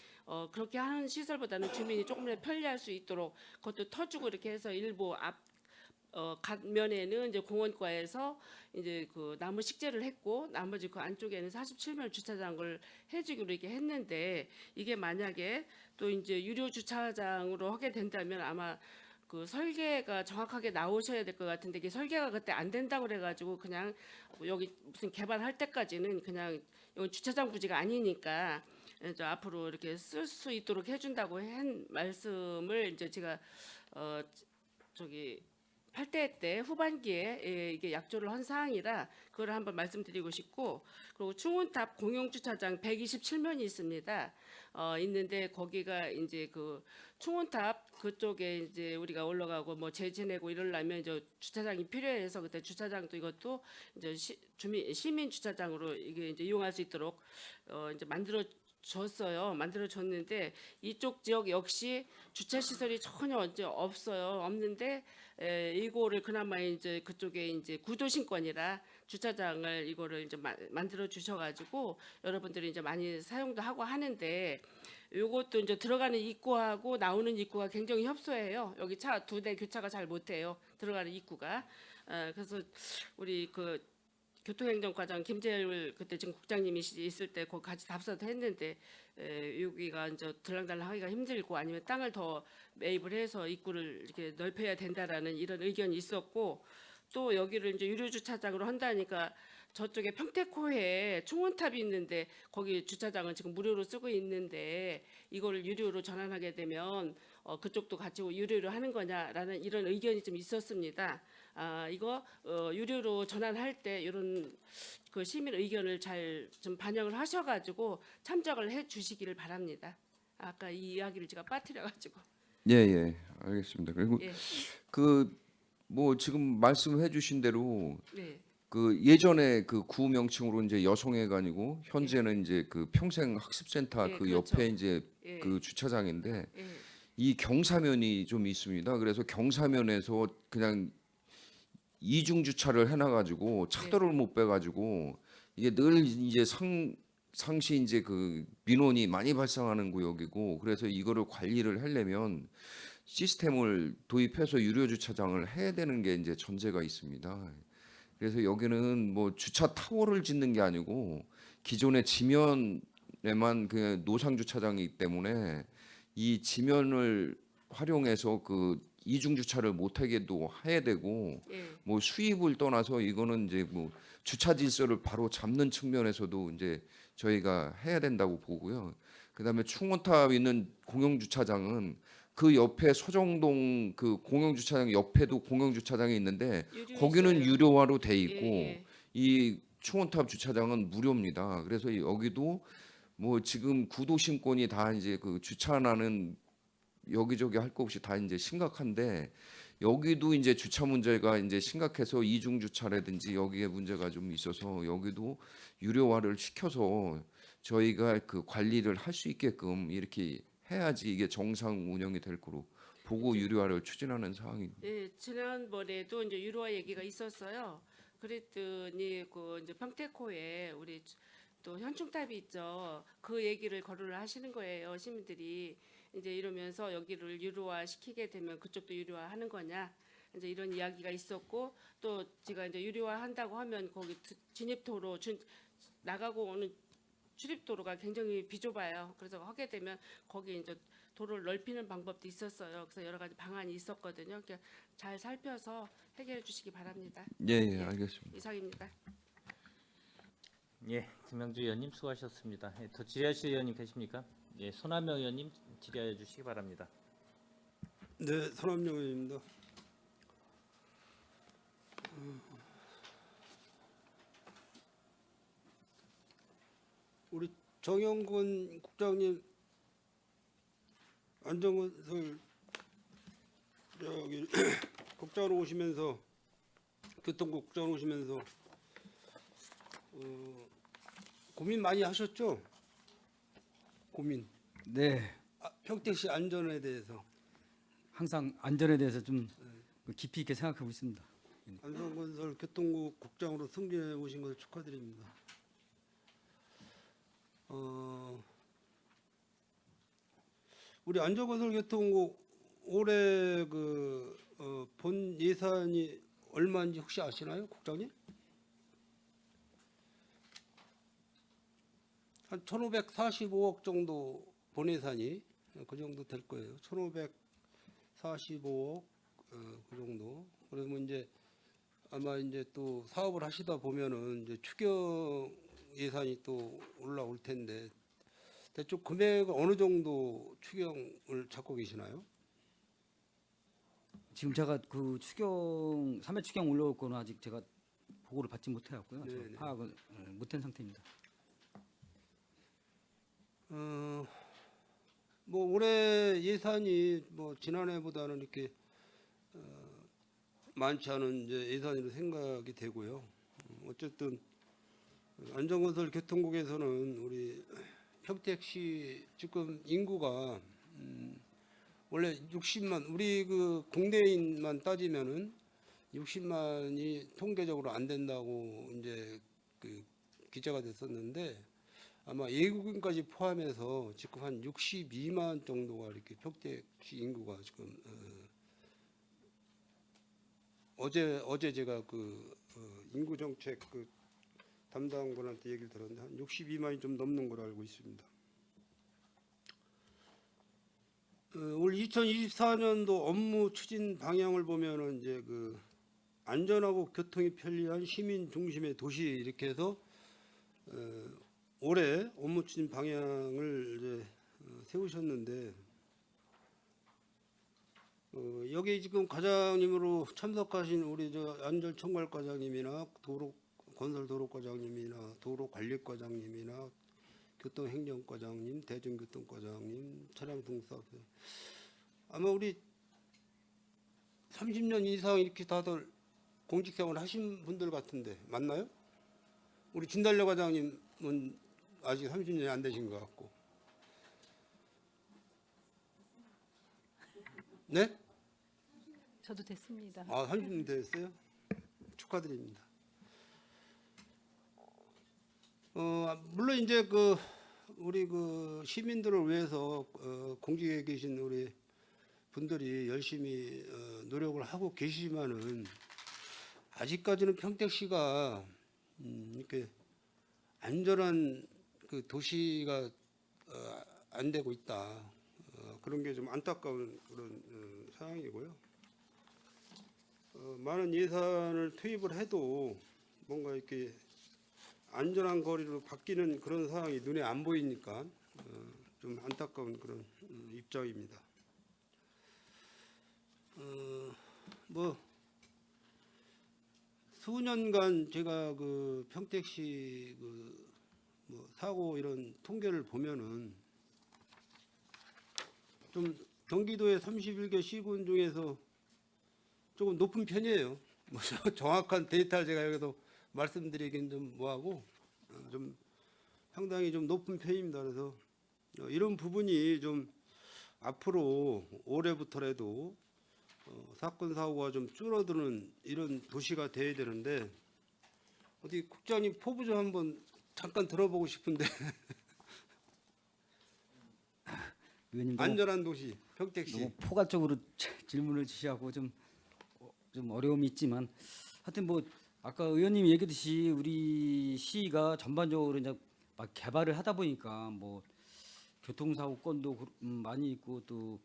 그렇게 하는 시설보다는 주민이 조금이라도 편리할 수 있도록 그것도 터주고 이렇게 해서 일부 갓면에는 이제 공원과에서 이제 그 나무 식재를 했고 나머지 그 안쪽에는 47면 주차장을 해주기로 이렇게 했는데 이게 만약에 또 이제 유료 주차장으로 하게 된다면 아마 그 설계가 정확하게 나오셔야 될 것 같은데 이게 설계가 그때 안 된다고 그래가지고 그냥 여기 무슨 개발할 때까지는 그냥 이건 주차장 부지가 아니니까 이제 앞으로 이렇게 쓸 수 있도록 해준다고 한 말씀을 이제 제가 저기 8대 때 후반기에 이게 약조를 한 사항이라 그걸 한번 말씀드리고 싶고 그리고 충운탑 공용주차장 127면이 있습니다. 있는데 거기가 이제 그 충운탑 그쪽에 이제 우리가 올라가고 뭐 재지내고 이러려면 이제 주차장이 필요해서 그때 주차장도 이것도 이제 시민 주차장으로 이게 이제 이용할 수 있도록 이제 만들어줬는데 이쪽 지역 역시 주차 시설이 전혀 이제 없어요. 없는데 이거를 그나마 이제 그쪽에 이제 구도심권이라 주차장을 이거를 이제 만들어 주셔가지고 여러분들이 이제 많이 사용도 하고 하는데 요것도 이제 들어가는 입구하고 나오는 입구가 굉장히 협소해요. 여기 차 2대 교차가 잘 못해요. 들어가는 입구가. 그래서 우리 그 교통행정과장 김재열 그때 지금 국장님이 있을 때 거기 같이 답사도 했는데 여기가 이제 들랑달랑하기가 힘들고 아니면 땅을 더 매입을 해서 입구를 이렇게 넓혀야 된다라는 이런 의견이 있었고 또 여기를 이제 유료 주차장으로 한다니까 저쪽에 평택호에 충원탑이 있는데 거기 주차장은 지금 무료로 쓰고 있는데 이걸 유료로 전환하게 되면 그쪽도 같이 유료로 하는 거냐라는 이런 의견이 좀 있었습니다. 이거 유료로 전환할 때 이런 그 시민 의견을 잘 좀 반영을 하셔가지고 참작을 해주시기를 바랍니다. 아까 이 이야기를 제가 빠뜨려가지고. 예, 예, 알겠습니다. 그리고 예. 그 뭐 지금 말씀해 주신 대로 네. 그 예전에 그 구호 명칭으로 이제 여성회관이고 현재는 이제 그 평생 학습센터 예, 그 그렇죠. 옆에 이제 예. 그 주차장인데 예. 이 경사면이 좀 있습니다. 그래서 경사면에서 그냥 이중 주차를 해놔가지고 차도를 못 빼가지고 이게 늘 이제 상시 이제 그 민원이 많이 발생하는 구역이고 그래서 이거를 관리를 하려면 시스템을 도입해서 유료 주차장을 해야 되는 게 이제 전제가 있습니다. 그래서 여기는 뭐 주차 타워를 짓는 게 아니고 기존의 지면에만 그 노상 주차장이기 때문에 이 지면을 활용해서 그 이중 주차를 못하게도 해야 되고 예. 뭐 수입을 떠나서 이거는 이제 뭐 주차 질서를 바로 잡는 측면에서도 이제 저희가 해야 된다고 보고요. 그다음에 충원탑 있는 공영 주차장은 그 옆에 소정동 그 공영 주차장 옆에도 공영 주차장이 있는데 유료 거기는 있어요. 유료화로 돼 예, 있고 예. 이 충원탑 주차장은 무료입니다. 그래서 여기도 뭐 지금 구도심권이 다 이제 그 주차나는 여기저기 할 거 없이 다 이제 심각한데 여기도 이제 주차 문제가 이제 심각해서 이중 주차라든지 여기에 문제가 좀 있어서 여기도 유료화를 시켜서 저희가 그 관리를 할 수 있게끔 이렇게 해야지 이게 정상 운영이 될 거로 보고 유료화를 추진하는 상황입니다. 예, 지난번에도 이제 유로화 얘기가 있었어요. 그랬더니 그 이제 평택호에 우리 또 현충탑이 있죠. 그 얘기를 거론을 하시는 거예요. 시민들이 이제 이러면서 여기를 유료화 시키게 되면 그쪽도 유료화 하는 거냐. 이제 이런 이야기가 있었고 또 제가 이제 유료화 한다고 하면 거기 진입도로 나가고 오는 출입도로가 굉장히 비좁아요. 그래서 하게 되면 거기 이제 도로를 넓히는 방법도 있었어요. 그래서 여러 가지 방안이 있었거든요. 그러니까 잘 살펴서 해결해 주시기 바랍니다. 예, 알겠습니다. 이상입니다. 예, 김명주 의원님 수고하셨습니다. 예, 더 질의하실 의원님 계십니까? 예, 손한명 의원님 질의해 주시기 바랍니다. 네, 손한명 의원입니다. 우리 정영근 국장님 안전건설 저기 국장으로 오시면서 교통국 국장으로 오시면서 고민 많이 하셨죠? 고민. 네, 평택시 안전에 대해서 항상 안전에 대해서 좀 깊이 있게 생각하고 있습니다. 안전건설 교통국 국장으로 승진해 오신 것을 축하드립니다. 우리 안전건설 교통국 올해 본 예산이 얼마인지 혹시 아시나요, 국장님? 한 1,545억 정도 본 예산이 그 정도 될 거예요. 1,545억 그 정도. 그러면 이제 아마 이제 또 사업을 하시다 보면은 이제 추경 예산이 또 올라올 텐데 대충 금액 어느 정도 추경을 잡고 계시나요? 지금 제가 그 추경 3회 추경 올라올 거는 아직 제가 보고를 받지 못해갖고요. 저 네네. 파악을 못한 상태입니다. 뭐 올해 예산이 뭐 지난해보다는 이렇게 많지 않은 이제 예산으로 생각이 되고요. 어쨌든 안전건설 교통국에서는 우리 평택시 지금 인구가 원래 60만 우리 그 공대인만 따지면은 60만이 통계적으로 안 된다고 이제 그 기재가 됐었는데 아마 외국인까지 포함해서 지금 한 62만 정도가 이렇게 평택시 인구가 지금 어제 제가 그 인구 정책 그 담당분한테 얘기를 들었는데 한 62만이 좀 넘는 걸로 알고 있습니다. 올 2024년도 업무 추진 방향을 보면은 이제 그 안전하고 교통이 편리한 시민 중심의 도시 이렇게 해서 올해 업무 추진 방향을 이제 세우셨는데 여기 지금 과장님으로 참석하신 우리 저 안전총괄과장님이나 건설도로과장님이나 도로관리과장님이나 교통행정과장님, 대중교통과장님, 차량등사 아마 우리 30년 이상 이렇게 다들 공직생활 하신 분들 같은데 맞나요? 우리 진달래 과장님은 아직 30년이 안 되신 것 같고. 네? 저도 됐습니다. 아, 30년 됐어요? 축하드립니다. 물론 이제 우리 시민들을 위해서 공직에 계신 우리 분들이 열심히 노력을 하고 계시지만은 아직까지는 평택시가 이렇게 안전한 도시가 안 되고 있다. 그런 게 좀 안타까운 그런 상황이고요. 많은 예산을 투입을 해도 뭔가 이렇게 안전한 거리로 바뀌는 그런 상황이 눈에 안 보이니까 좀 안타까운 그런 입장입니다. 뭐 수년간 제가 평택시 뭐 사고 이런 통계를 보면은 좀 경기도의 31개 시군 중에서 조금 높은 편이에요. 뭐 정확한 데이터를 제가 여기서 말씀드리긴 좀 뭐하고 좀 상당히 좀 높은 편입니다. 그래서 이런 부분이 좀 앞으로 올해부터라도 사건 사고가 좀 줄어드는 이런 도시가 돼야 되는데 어디 국장님 포부 좀 한번 잠깐 들어보고 싶은데 의원님 안전한 도시 평택시. 너무 포괄적으로 질문을 주시하고 좀 어려움이 있지만 하여튼 뭐 아까 의원님이 얘기했듯이 우리 시가 전반적으로 이제 막 개발을 하다 보니까 뭐 교통사고 건도 많이 있고 또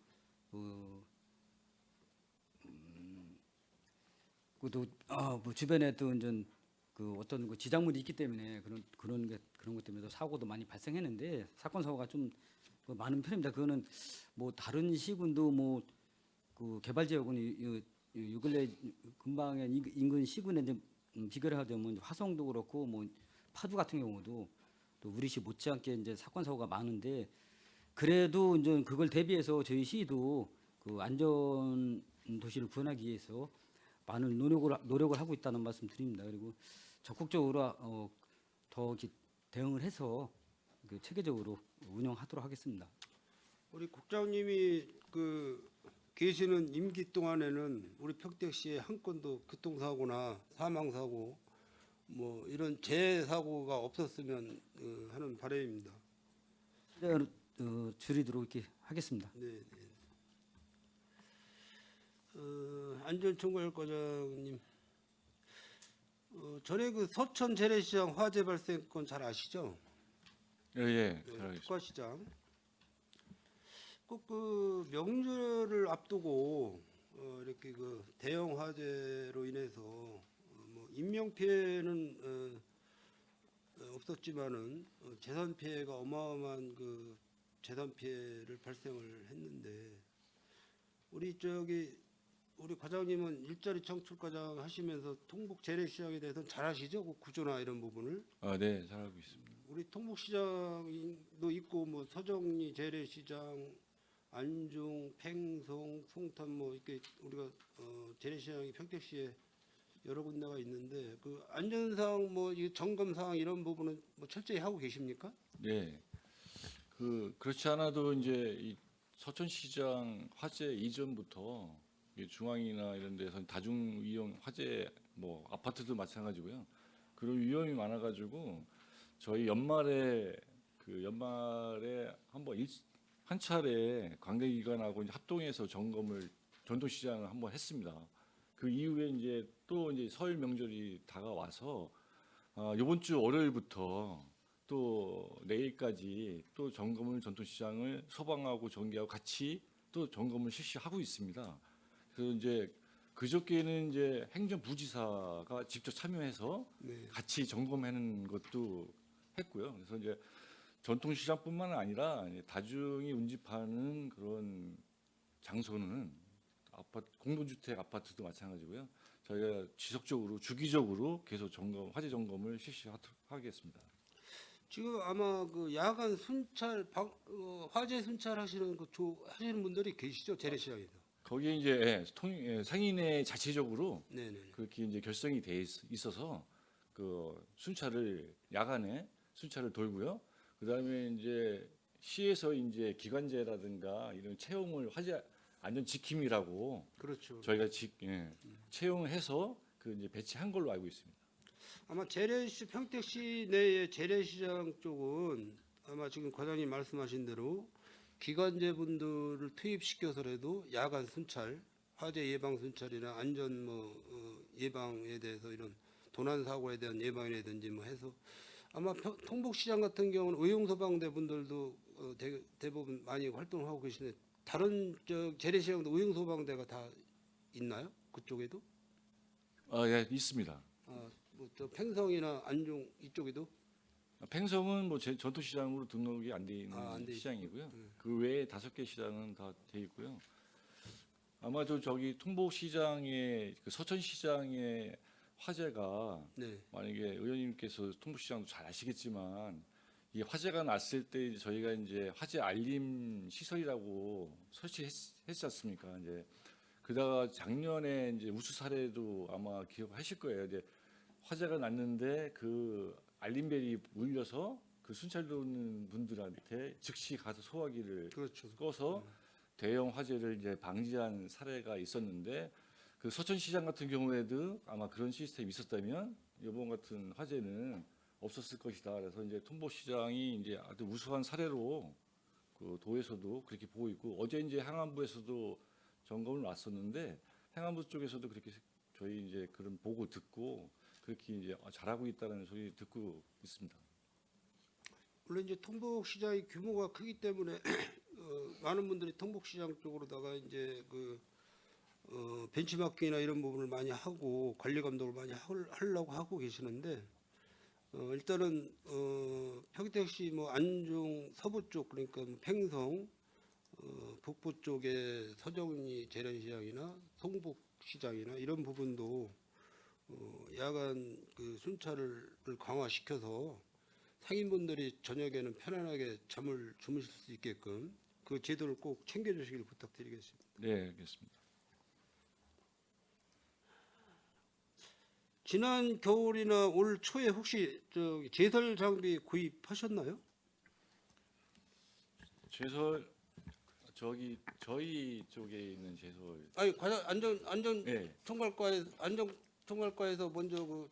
뭐 주변에 또 이제 어떤 지장물이 있기 때문에 그런 것 때문에 사고도 많이 발생했는데 사건 사고가 좀 많은 편입니다. 그거는 뭐 다른 시군도 뭐 개발 지역은 요 근래 근방에 인근 시군에 이제 비교를 하자면 화성도 그렇고 뭐 파주 같은 경우도 또 우리 시 못지않게 이제 사건 사고가 많은데 그래도 이제 그걸 대비해서 저희 시도 안전 도시를 구현하기 위해서 많은 노력을 하고 있다는 말씀 드립니다. 그리고 적극적으로 더 대응을 해서 체계적으로 운영하도록 하겠습니다. 우리 국장님이 계시는 임기 동안에는 우리 평택시에 한 건도 교통사고나 사망사고 뭐 이런 재사고가 없었으면 하는 바람입니다. 줄이도록 이렇게 하겠습니다. 네. 안전총괄과장님, 전에 서천 재래시장 화재 발생 건 잘 아시죠? 예, 네, 잘 알겠습니다. 특화시장. 꼭 명절을 앞두고 이렇게 대형 화재로 인해서 뭐 인명 피해는 없었지만은 재산 피해가 어마어마한 재산 피해를 발생을 했는데 우리 과장님은 일자리 창출 과장 하시면서 통북 재래시장에 대해서는 잘 아시죠? 그 구조나 이런 부분을. 네, 잘 알고 있습니다. 우리 통북시장도 있고 뭐 서정리 재래시장, 안중, 팽성, 송탄 뭐 이렇게 우리가 재래시장이 평택시에 여러 군데가 있는데 안전상 뭐 이 점검상 이런 부분은 뭐 철저히 하고 계십니까? 네, 그렇지 않아도 이제 이 서천시장 화재 이전부터 이 중앙이나 이런 데서 다중 이용 화재 뭐 아파트도 마찬가지고요. 그런 위험이 많아가지고 저희 연말에 한 차례 관계기관하고 이제 합동해서 점검을 전통시장을 한번 했습니다. 그 이후에 이제 또 이제 설 명절이 다가와서 이번 주 월요일부터 또 내일까지 또 점검을 전통시장을 소방하고 전기하고 같이 또 점검을 실시하고 있습니다. 그래서 이제 그저께는 이제 행정부지사가 직접 참여해서 네. 같이 점검하는 것도 했고요. 그래서 이제 전통시장뿐만 아니라 다중이 운집하는 그런 장소는 공동주택 아파트도 마찬가지고요. 저희가 지속적으로 주기적으로 계속 화재 점검을 실시하겠습니다. 지금 아마 야간 순찰 화재 순찰 하시는 하시는 분들이 계시죠 재래시장에서. 거기에 이제 상인회 자체적으로 네네. 그렇게 이제 결성이 돼 있어서 그 순찰을 야간에 순찰을 돌고요. 그다음에 이제 시에서 이제 기관제라든가 이런 채용을 화재 안전 지킴이라고 그렇죠. 저희가 채용해서 그 이제 배치한 걸로 알고 있습니다. 아마 재래시 평택시 내의 재래시장 쪽은 아마 지금 과장님 말씀하신 대로 기관제분들을 투입시켜서라도 야간 순찰, 화재 예방 순찰이나 안전 예방에 대해서 이런 도난 사고에 대한 예방이라든지 뭐 해서 아마 통복시장 같은 경우는 의용소방대 분들도 대부분 많이 활동하고 계시는데 다른 재래시장도 의용소방대가 다 있나요? 그쪽에도? 예, 있습니다. 뭐저 팽성이나 안중 이쪽에도? 팽성은 뭐 전통시장으로 등록이 안 돼 있는 안 돼 있고. 시장이고요. 그 외에 5개 시장은 다 돼 있고요. 아마 저기 통복시장의 그 서천시장의 화재가 네. 만약에 의원님께서 통복시장도 잘 아시겠지만 이 화재가 났을 때 저희가 이제 화재 알림 시설이라고 설치했지 않습니까? 이제 그다가 작년에 이제 우수 사례도 아마 기억하실 거예요. 이제 화재가 났는데 그 알림벨이 울려서 그 순찰 도는 분들한테 즉시 가서 소화기를 그렇죠. 꺼서 대형 화재를 이제 방지한 사례가 있었는데 그 서천시장 같은 경우에도 아마 그런 시스템이 있었다면 이번 같은 화재는 없었을 것이다. 그래서 이제 통복시장이 이제 아주 우수한 사례로 그 도에서도 그렇게 보고 있고 어제 이제 행안부에서도 점검을 왔었는데 행안부 쪽에서도 그렇게 저희 이제 그런 보고 듣고 그렇게 이제 잘하고 있다는 소리 듣고 있습니다. 물론 이제 통복시장의 규모가 크기 때문에 많은 분들이 통복시장 쪽으로다가 이제 벤치마킹이나 이런 부분을 많이 하고 관리 감독을 많이 하려고 하고 계시는데 일단은 평택시 뭐 안중 서부 쪽 그러니까 팽성 북부 쪽에 서정리 재래시장이나 송북시장이나 이런 부분도 야간 그 순찰을 강화시켜서 상인분들이 저녁에는 편안하게 잠을 주무실 수 있게끔 그 제도를 꼭 챙겨주시길 부탁드리겠습니다. 네, 알겠습니다. 지난 겨울이나 올 초에 혹시 제설 장비 구입하셨나요? 제설 저희 쪽에 있는 제설 아니 과장 안전 네, 총괄과에서 먼저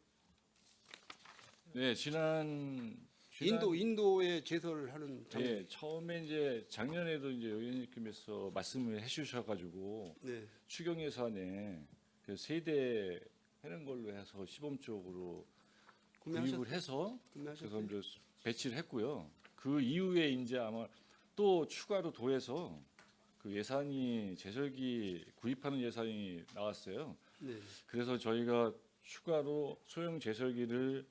네 지난 인도에 제설하는 장비. 예, 처음에 이제 작년에도 이제 의원님께서 말씀을 해주셔가지고 네. 추경 예산에 그 세대 하는 걸로 해서 시범 쪽으로 구입을 해서 그래서 구매하셨어요? 이제 배치를 했고요. 그 이후에 이제 아마 또 추가로 도에서 그 예산이 제설기 구입하는 예산이 나왔어요. 네. 그래서 저희가 추가로 소형 제설기를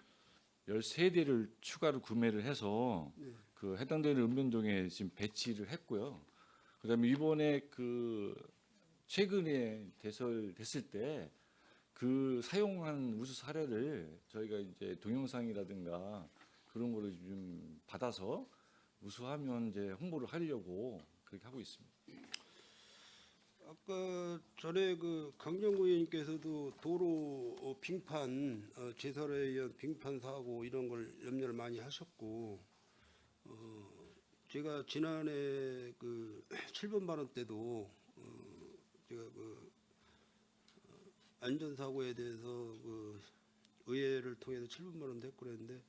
13대를 추가로 구매를 해서 그 해당되는 읍면동에 지금 배치를 했고요. 그다음에 이번에 그 최근에 대설됐을 때 그 사용한 우수 사례를 저희가 이제 동영상이라든가 그런 거를 좀 받아서 우수하면 이제 홍보를 하려고 그렇게 하고 있습니다. 아까 전에 그 강정구 의원님께서도 도로 빙판 제설에 의한 빙판 사고 이런 걸 염려를 많이 하셨고 제가 지난해 그 7번 발언 때도 제가 안전사고에 대해서 의회를 통해서 7번 발언도 했고 그랬는데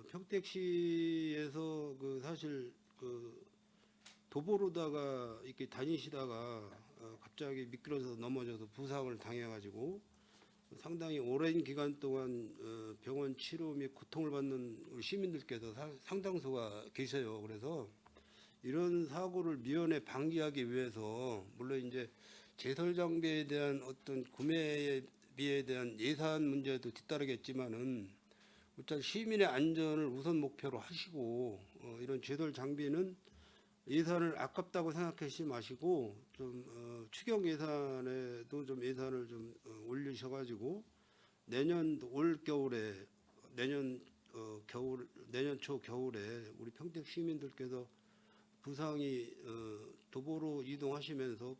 평택시에서 사실 도보로다가 이렇게 다니시다가 갑자기 미끄러져서 넘어져서 부상을 당해가지고 상당히 오랜 기간 동안 병원 치료 및 고통을 받는 우리 시민들께서 상당수가 계셔요. 그래서 이런 사고를 미연에 방지하기 위해서 물론 이제 제설 장비에 대한 어떤 구매비에 대한 예산 문제도 뒤따르겠지만은 일단 시민의 안전을 우선 목표로 하시고 이런 제설 장비는 예산을 아깝다고 생각하시지 마시고 좀 추경 예산에도 좀 예산을 좀 올리셔가지고 내년 올 겨울에 내년 초 겨울에 우리 평택 시민들께서 부상이 도보로 이동하시면서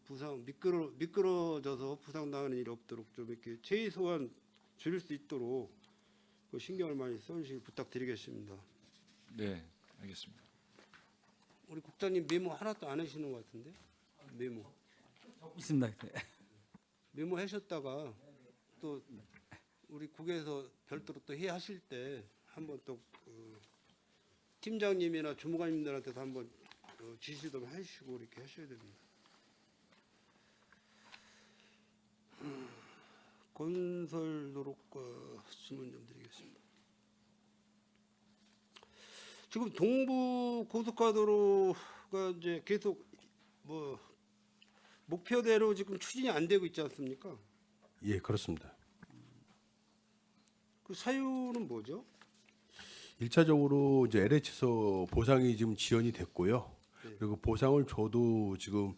미끄러져서 부상당하는 일이 없도록 좀 이렇게 최소한 줄일 수 있도록 그 신경을 많이 써주시길 부탁드리겠습니다. 네, 알겠습니다. 우리 국장님 메모 하나도 안 하시는 것 같은데 메모 있습니다. 네. 메모 하셨다가 또 우리 국에서 별도로 또 회의하실 때 한번 또 팀장님이나 주무관님들한테도 한번 지시도 해주시고 이렇게 하셔야 됩니다. 건설도로과 질문 좀 드리겠습니다. 지금 동부 고속가도로가 이제 계속 뭐 목표대로 지금 추진이 안 되고 있지 않습니까? 예, 그렇습니다. 그 사유는 뭐죠? 1차적으로 이제 LH에서 보상이 지금 지연이 됐고요. 그리고 보상을 줘도 지금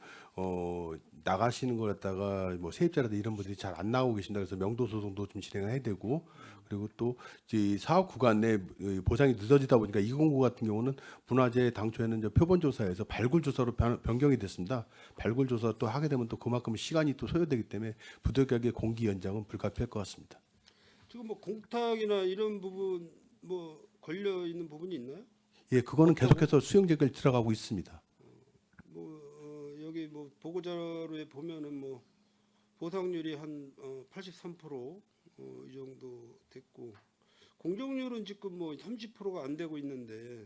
나가시는 걸 갖다가 뭐 세입자라든지 이런 분들이 잘 안 나오고 계신다. 그래서 명도 소송도 좀 진행을 해야 되고, 그리고 또 이 사업 구간 내 보상이 늦어지다 보니까 209 같은 경우는 문화재 당초에는 이제 표본 조사에서 발굴 조사로 변경이 됐습니다. 발굴 조사 또 하게 되면 또 그만큼 시간이 또 소요되기 때문에 부득이하게 공기 연장은 불가피할 것 같습니다. 지금 뭐 공탁이나 이런 부분 뭐 걸려 있는 부분이 있나요? 예, 그거는 계속해서 수용 제기를 들어가고 있습니다. 여기 뭐 보고 자료에 보면은 뭐 보상률이 한 83% 이 정도 됐고 공정률은 지금 뭐 30%가 안 되고 있는데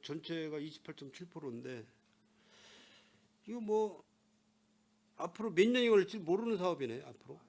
전체가 28.7%인데 이거 뭐 앞으로 몇 년이 걸릴지 모르는 사업이네 앞으로.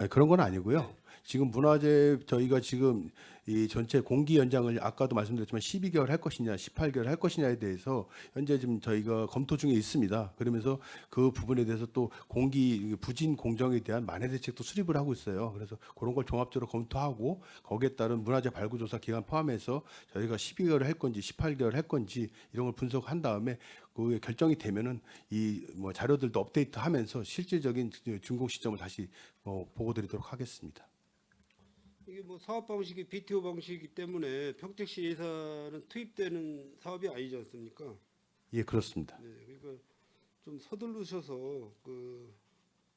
그런 건 아니고요. 지금 문화재 저희가 지금 이 전체 공기 연장을 아까도 말씀드렸지만 12개월 할 것이냐, 18개월 할 것이냐에 대해서 현재 지금 저희가 검토 중에 있습니다. 그러면서 그 부분에 대해서 또 공기 부진 공정에 대한 만해 대책도 수립을 하고 있어요. 그래서 그런 걸 종합적으로 검토하고 거기에 따른 문화재 발굴 조사 기간 포함해서 저희가 12개월 할 건지 18개월 할 건지 이런 걸 분석한 다음에 그 결정이 되면은 이 뭐 자료들도 업데이트하면서 실질적인 준공 시점을 다시 보고드리도록 하겠습니다. 이게 뭐 사업 방식이 BTO 방식이기 때문에 평택시 예산은 투입되는 사업이 아니지 않습니까? 예, 그렇습니다. 네, 그러니까 좀 서두르셔서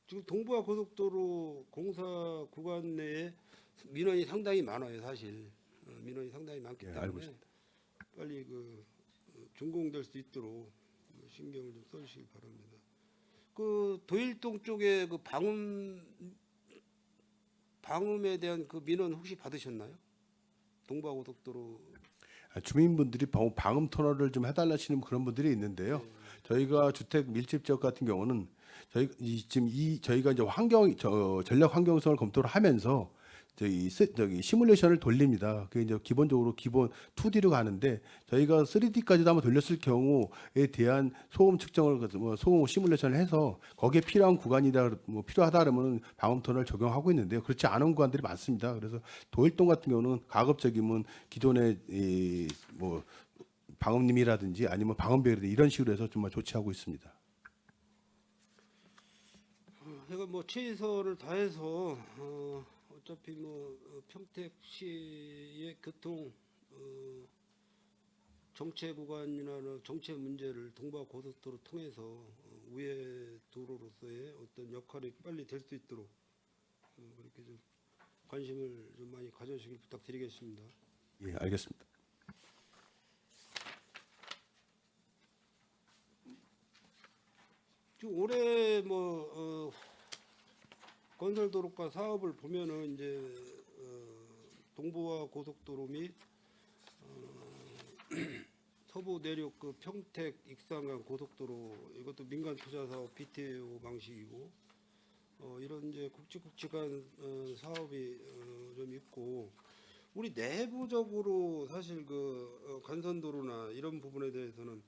지금 동부와 고속도로 공사 구간 내에 민원이 상당히 많아요, 사실. 민원이 상당히 많기 예, 때문에 알고 있습니다. 빨리 준공될 수 있도록 신경을 좀 써주시기 바랍니다. 그 도일동 쪽에 그 방음에 대한 그 민원 혹시 받으셨나요? 동부와 고속도로. 주민분들이 방음 터널을 좀 해달라시는 그런 분들이 있는데요. 저희가 주택 밀집 지역 같은 경우는 저희가 이제 전략 환경성을 검토를 하면서 저기 시뮬레이션을 돌립니다. 그게 이제 기본적으로 기본 2D로 가는데 저희가 3D까지도 한번 돌렸을 경우에 대한 소음 측정을 소음 시뮬레이션을 해서 거기에 필요한 구간이다 필요하다 그러면 방음 터널을 적용하고 있는데요. 그렇지 않은 구간들이 많습니다. 그래서 도일동 같은 경우는 가급적이면 기존의 뭐 방음림이라든지 아니면 방음벽이라든지 이런 식으로 해서 정말 조치하고 있습니다. 제가 뭐 최선을 다해서 어차피 뭐 평택시의 교통 정체 구간이나 정체 문제를 동부와 고속도로 통해서 우회 도로로서의 어떤 역할이 빨리 될 수 있도록 그렇게 좀 관심을 좀 많이 가져주시길 부탁드리겠습니다. 예, 알겠습니다. 지금 올해 건설도로과 사업을 보면은 이제 동부와 고속도로 및 서부 내륙 그 평택 익산간 고속도로 이것도 민간 투자 사업 BTO 방식이고 이런 이제 굵직굵직한 사업이 좀 있고 우리 내부적으로 사실 간선도로나 이런 부분에 대해서는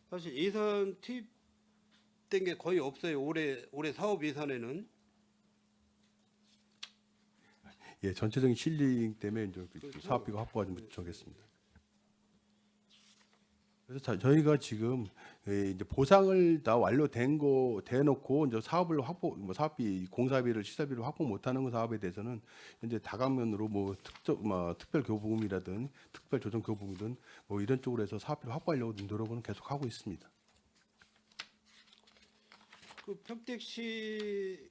사실 예산 투입된 게 거의 없어요. 올해 사업 예산에는. 예, 전체적인 실링 때문에 이제 그렇죠. 사업비가 확보가 좀 부족했습니다. 그래서 저희가 지금 이제 보상을 다 완료된 거 대놓고 이제 사업을 확보, 뭐 사업비, 공사비를 시설비를 확보 못하는 그 사업에 대해서는 이제 다각면으로 뭐 특별 교부금이라든 특별 조정 교부금이든 뭐 이런 쪽으로 해서 사업비를 확보하려고 노력은 계속 하고 있습니다. 그 평택시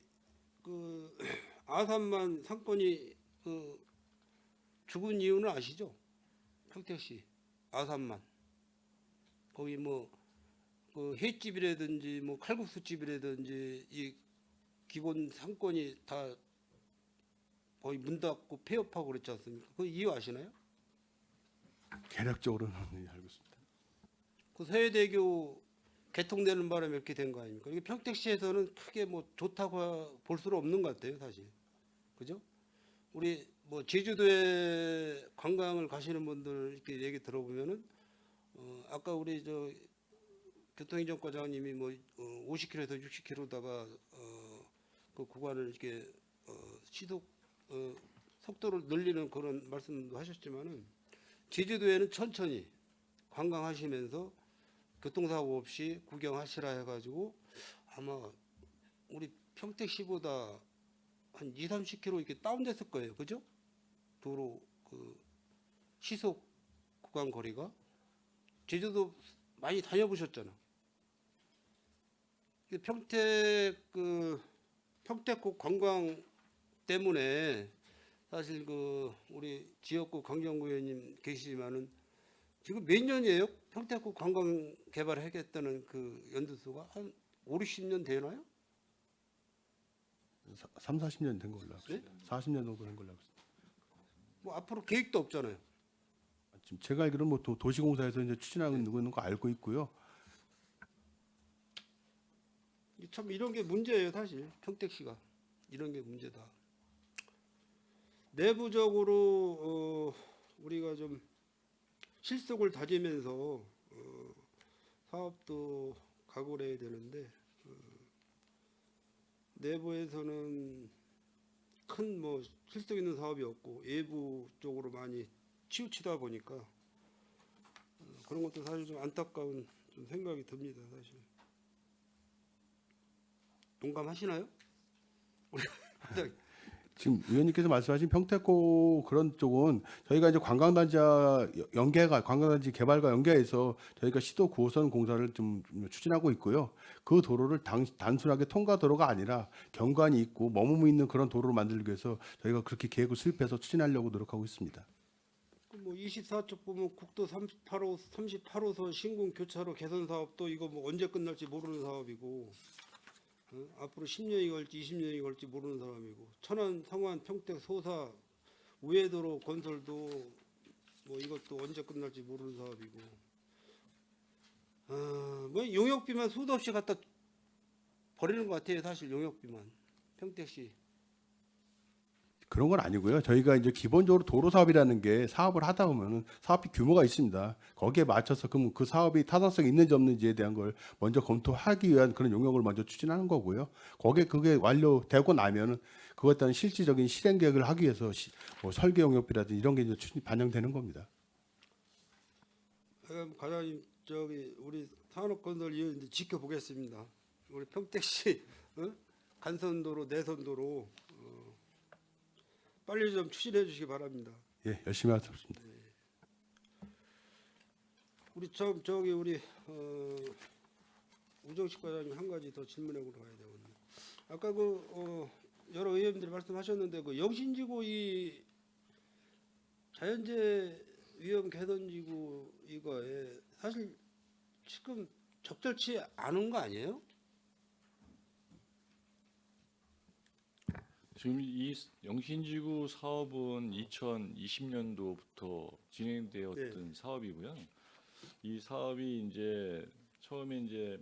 그 아산만 상권이 그 죽은 이유는 아시죠? 평택시 아산만 거기 뭐 그 횟집이라든지 뭐 칼국수집이라든지 이 기본 상권이 다 거의 문 닫고 폐업하고 그랬지 않습니까? 그 이유 아시나요? 개략적으로는 알고 있습니다. 그 서해대교 개통되는 바람에 이렇게 된 거 아닙니까? 이게 평택시에서는 크게 뭐 좋다고 볼 수는 없는 것 같아요, 사실. 그죠? 우리 뭐 제주도에 관광을 가시는 분들 이렇게 얘기 들어보면은 아까 우리 저 교통행정과장님이 뭐 50km에서 60km다가 그 구간을 이렇게 시속 속도를 늘리는 그런 말씀도 하셨지만은 제주도에는 천천히 관광하시면서 교통사고 없이 구경하시라 해가지고 아마 우리 평택시보다 한 2, 30km 이렇게 다운됐을 거예요. 그죠? 도로 그 시속 구간 거리가 제주도 많이 다녀보셨잖아. 평택국 관광 때문에 사실 그 우리 지역구 강정구 의원님 계시지만은 지금 몇 년이에요? 평택국 관광 개발을 하겠다는 그 연두수가 한 5, 60년 되나요? 3, 40년 된 걸로 알고 있습니다. 40년 정도 된 걸로 알고 있습니다. 뭐 앞으로 계획도 없잖아요. 지금 제가 알기로는 뭐 도시공사에서 이제 추진하고 있는 거 알고 있고요. 참 이런 게 문제예요, 사실. 평택시가 이런 게 문제다. 내부적으로 우리가 좀 실속을 다지면서 사업도 각오를 해야 되는데 내부에서는 큰 뭐 실속 있는 사업이 없고 외부 쪽으로 많이 치우치다 보니까 그런 것도 사실 좀 안타까운 좀 생각이 듭니다, 사실. 동감하시나요? 지금 의원님께서 말씀하신 평택고 그런 쪽은 저희가 이제 관광단지 개발과 연계해서 저희가 시도 9호선 공사를 좀 추진하고 있고요. 그 도로를 단순하게 통과 도로가 아니라 경관이 있고 머무고 있는 그런 도로로 만들기 위해서 저희가 그렇게 계획을 수립해서 추진하려고 노력하고 있습니다. 뭐 24쪽 보면 국도 38호선 신궁 교차로 개선 사업도 이거 뭐 언제 끝날지 모르는 사업이고 앞으로 10년이 걸지 20년이 걸지 모르는 사람이고 천안, 성안, 평택, 소사, 우회도로 건설도 뭐 이것도 언제 끝날지 모르는 사업이고 뭐 용역비만 수도 없이 갖다 버리는 것 같아요. 사실 용역비만 평택시. 그런 건 아니고요. 저희가 이제 기본적으로 도로 사업이라는 게 사업을 하다 보면은 사업비 규모가 있습니다. 거기에 맞춰서 그럼 그 사업이 타당성이 있는지 없는지에 대한 걸 먼저 검토하기 위한 그런 용역을 먼저 추진하는 거고요. 거기에 그게 완료되고 나면은 그것에 따른 실질적인 실행 계획을 하기 위해서 뭐 설계 용역비라든지 이런 게 이제 반영되는 겁니다. 그럼 과장님 저기 우리 산업건설 이제 지켜보겠습니다. 우리 평택시 간선도로 내선도로 빨리 좀 추진해 주시기 바랍니다. 예, 열심히 하겠습니다. 우리 저기 우리 우정식 과장님 한 가지 더 질문하고 가야 되거든요. 아까 그 여러 의원님들이 말씀하셨는데 그 영신지구 이 자연재해 위험 개선지구 이거에 사실 지금 적절치 않은 거 아니에요? 지금 이 영신지구 사업은 2020년도부터 진행되었던 사업이고요. 이 사업이 이제 처음에 이제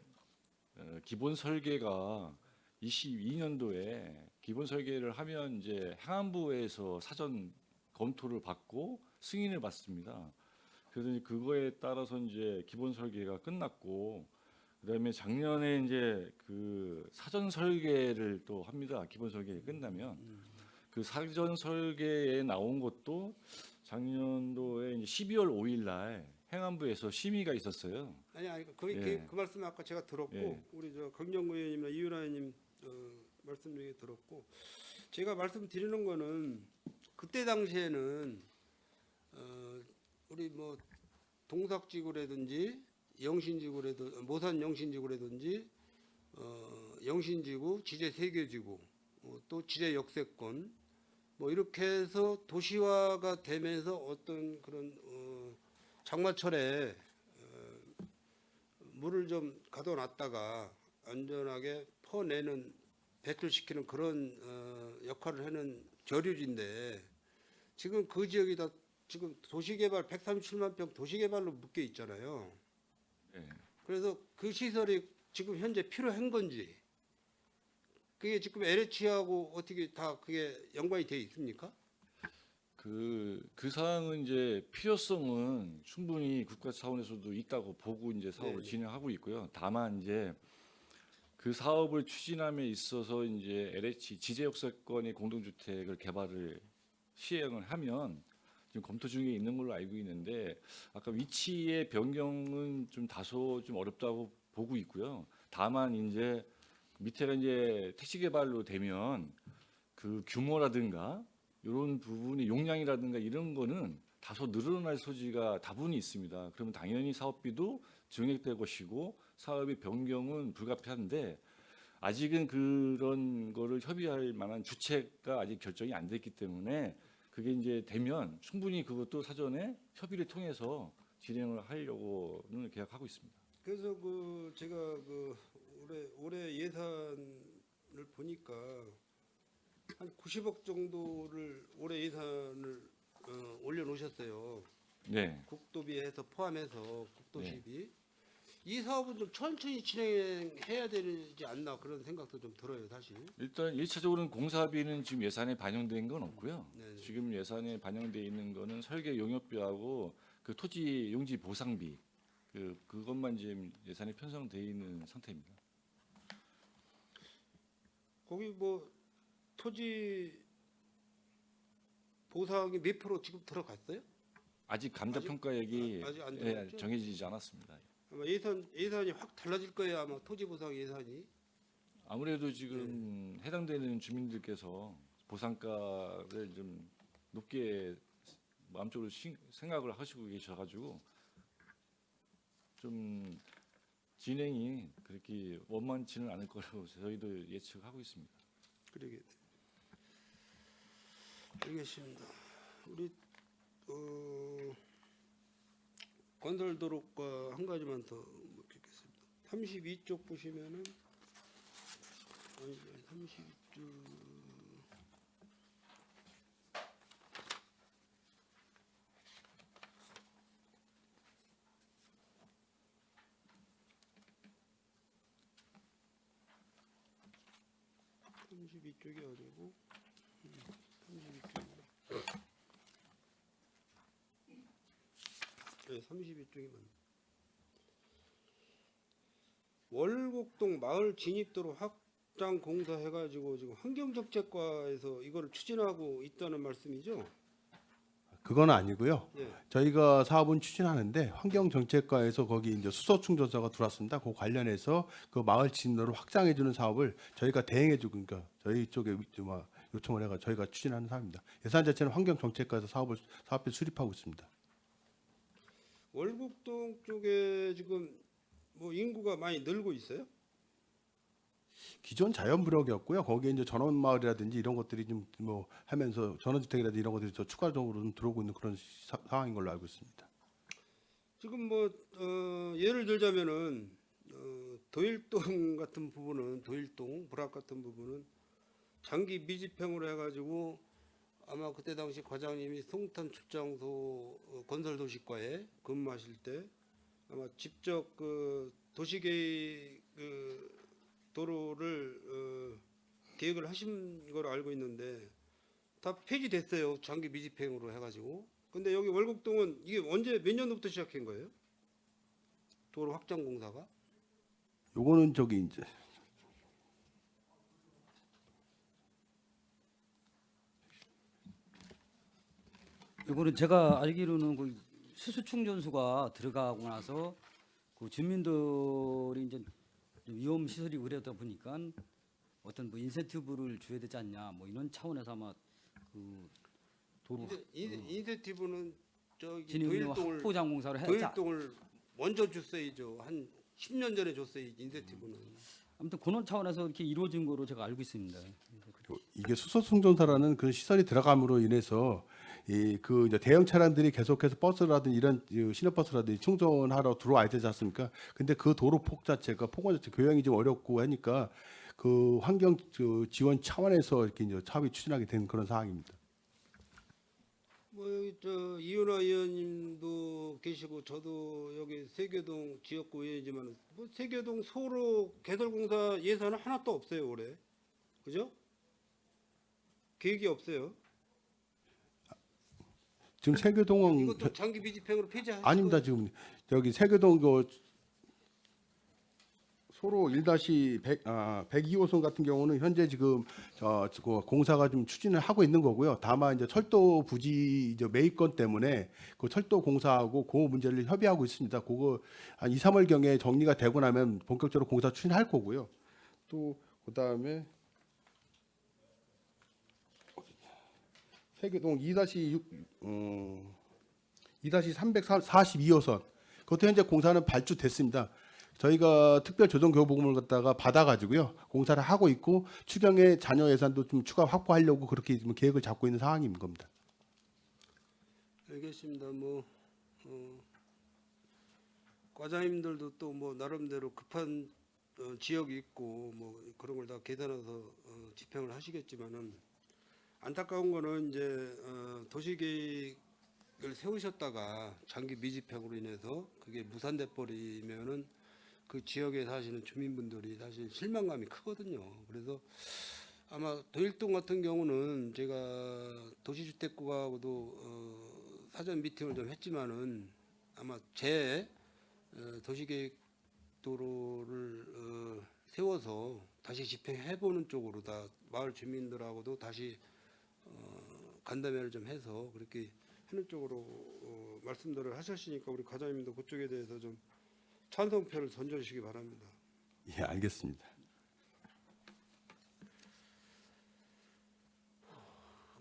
기본 설계가 22년도에 기본 설계를 하면 이제 행안부에서 사전 검토를 받고 승인을 받습니다. 그래서 이제 그거에 따라서 이제 기본 설계가 끝났고 그다음에 작년에 이제 그 사전 설계를 또 합니다. 기본 설계 끝나면 그 사전 설계에 나온 것도 작년도에 이제 12월 5일 날 행안부에서 심의가 있었어요. 아니 거의 예. 그 말씀 아까 제가 들었고 예. 우리 저 강정구 의원님이나 이윤아 의원님 말씀 중에 들었고 제가 말씀드리는 거는 그때 당시에는 우리 뭐 동삭지구라든지 영신지구라든지 모산 영신지구라든지 영신지구, 지제 세계지구, 또 지제 역세권 뭐 이렇게 해서 도시화가 되면서 어떤 그런 장마철에 물을 좀 가둬놨다가 안전하게 퍼내는 배출시키는 그런 역할을 하는 저류지인데 지금 그 지역이 다 지금 도시개발 137만 평 도시개발로 묶여 있잖아요. 예. 그래서 그 시설이 지금 현재 필요한 건지 그게 지금 LH하고 어떻게 다 그게 연관이 돼 있습니까? 그 사항은 이제 필요성은 충분히 국가 차원에서도 있다고 보고 이제 사업을 네. 진행하고 있고요. 다만 이제 그 사업을 추진함에 있어서 이제 LH 지제역세권의 공동주택을 개발을 시행을 하면 지금 검토 중에 있는 걸로 알고 있는데 아까 위치의 변경은 좀 다소 좀 어렵다고 보고 있고요. 다만 이제 밑에가 이제 택지 개발로 되면 그 규모라든가 이런 부분이 용량이라든가 이런 거는 다소 늘어날 소지가 다분히 있습니다. 그러면 당연히 사업비도 증액될 것이고 사업의 변경은 불가피한데 아직은 그런 거를 협의할 만한 주체가 아직 결정이 안 됐기 때문에 그게 이제 되면 충분히 그것도 사전에 협의를 통해서 진행을 하려고는 계획하고 있습니다. 그래서 그 제가 그 올해 예산을 보니까 한 90억 정도를 올해 예산을 올려놓으셨어요. 네. 국도비에서 포함해서 국도시비. 이 사업은 좀 천천히 진행해야 되지 않나 그런 생각도 좀 들어요, 사실. 일단 1차적으로는 공사비는 지금 예산에 반영된 건 없고요. 네네. 지금 예산에 반영돼 있는 거는 설계 용역비하고 그 토지 용지 보상비 그것만 지금 예산에 편성돼 있는 상태입니다. 거기 뭐 토지 보상이 몇 프로 지금 들어갔어요? 아직 감자 평가액이 아직 안 예, 들어갔죠? 정해지지 않았습니다. 아마 예산이 확 달라질 거예요, 아마 토지 보상 예산이. 아무래도 지금 해당되는 주민들께서 보상가를 좀 높게 마음적으로 생각을 하시고 계셔가지고 좀 진행이 그렇게 원만치는 않을 거라고 저희도 예측하고 있습니다. 그러게. 알겠습니다. 우리 건설도로과 한 가지만 더 묻겠습니다. 32쪽 보시면은 32쪽 쪽이 아니고 32쪽이 네, 32쪽이 맞네. 월곡동 마을 진입도로 확장 공사해가지고 지금 환경정책과에서 이거를 추진하고 있다는 말씀이죠? 그건 아니고요. 네. 저희가 사업은 추진하는데 환경정책과에서 거기 이제 수소 충전소가 들어왔습니다. 그 관련해서 그 마을 진로를 확장해주는 사업을 저희가 대행해주고 그러니까 저희 쪽에 요청을 해가 저희가 추진하는 사업입니다. 예산 자체는 환경정책과에서 사업비 수립하고 있습니다. 월곡동 쪽에 지금 뭐 인구가 많이 늘고 있어요? 기존 자연부력이었고요. 거기에 이제 전원마을이라든지 이런 것들이 좀 뭐 하면서 전원주택이라든지 이런 것들이 더 추가적으로 좀 들어오고 있는 그런 상황인 걸로 알고 있습니다. 지금 뭐 예를 들자면은 도일동 같은 부분은 도일동 불악 같은 부분은 장기 미집행으로 해가지고 아마 그때 당시 과장님이 송탄 출장소 건설도시과에 근무하실 때 아마 직접 그 도시계획 그 도로를 계획을 하신 걸로 알고 있는데 다 폐지됐어요. 장기 미집행으로 해가지고. 근데 여기 월곡동은 이게 언제 몇 년도부터 시작한 거예요? 도로 확장 공사가? 요거는 저기 이제 이거는 제가 알기로는 그 수소 충전소가 들어가고 나서 그 주민들이 이제 위험 시설이 우려다 보니까 어떤 뭐 인센티브를 줘야 되지 않냐 뭐 이런 차원에서 아마 그 도로 인센티브는 저기 진입로 도일동을 확보장 공사를 해자. 도일동을 먼저 줬어야죠. 한 10년 전에 줬어야지 인센티브는. 아무튼 그런 차원에서 이렇게 이루어진 거로 제가 알고 있습니다. 이게 수소 충전소라는 그 시설이 들어감으로 인해서 그 이제 대형 차량들이 계속해서 버스라든지 이런 시내버스라든지 충전하러 들어와야 되지 않습니까? 근데 그 도로 폭 자체가 폭원 자체 교량이 좀 어렵고 하니까 그 환경 지원 차원에서 이렇게 이제 사업이 추진하게 된 그런 상황입니다. 뭐 여기 저 이윤아 의원님도 계시고 저도 여기 세계동 지역구 의원이지만 뭐 세계동 소로 개설공사 예산은 하나도 없어요 올해. 그죠? 계획이 없어요. 지금 세계동은 이것도 장기 미집행으로 폐지하시고. 아닙니다. 지금 여기 세계동 그 소로 1-102호선 같은 경우는 현재 지금 그 공사가 좀 추진을 하고 있는 거고요. 다만 이제 철도 부지 이제 매입권 때문에 그 철도 공사하고 그 문제를 협의하고 있습니다. 그거 한 2, 3월 경에 정리가 되고 나면 본격적으로 공사 추진할 거고요. 또 그다음에 세계동 2-342호선 그것도 현재 공사는 발주됐습니다. 저희가 특별 조정 교부금을 갖다가 받아가지고요 공사를 하고 있고 추경의 잔여 예산도 좀 추가 확보하려고 그렇게 지금 계획을 잡고 있는 상황인 겁니다. 알겠습니다. 뭐 과장님들도 또 뭐 나름대로 급한 지역이 있고 뭐 그런 걸 다 계산해서 집행을 하시겠지만은 안타까운 거는 이제 도시계획을 세우셨다가 장기 미집행으로 인해서 그게 무산돼 버리면은 그 지역에 사시는 주민분들이 사실 실망감이 크거든요. 그래서 아마 도일동 같은 경우는 제가 도시주택국하고도 사전 미팅을 좀 했지만은 아마 제 도시계획도로를 세워서 다시 집행해보는 쪽으로 다 마을 주민들하고도 다시 간담회를 좀 해서 그렇게 하는 쪽으로 말씀들을 하셨으니까 우리 과장님도 그쪽에 대해서 좀 찬성표를 던져주시기 바랍니다. 예, 알겠습니다.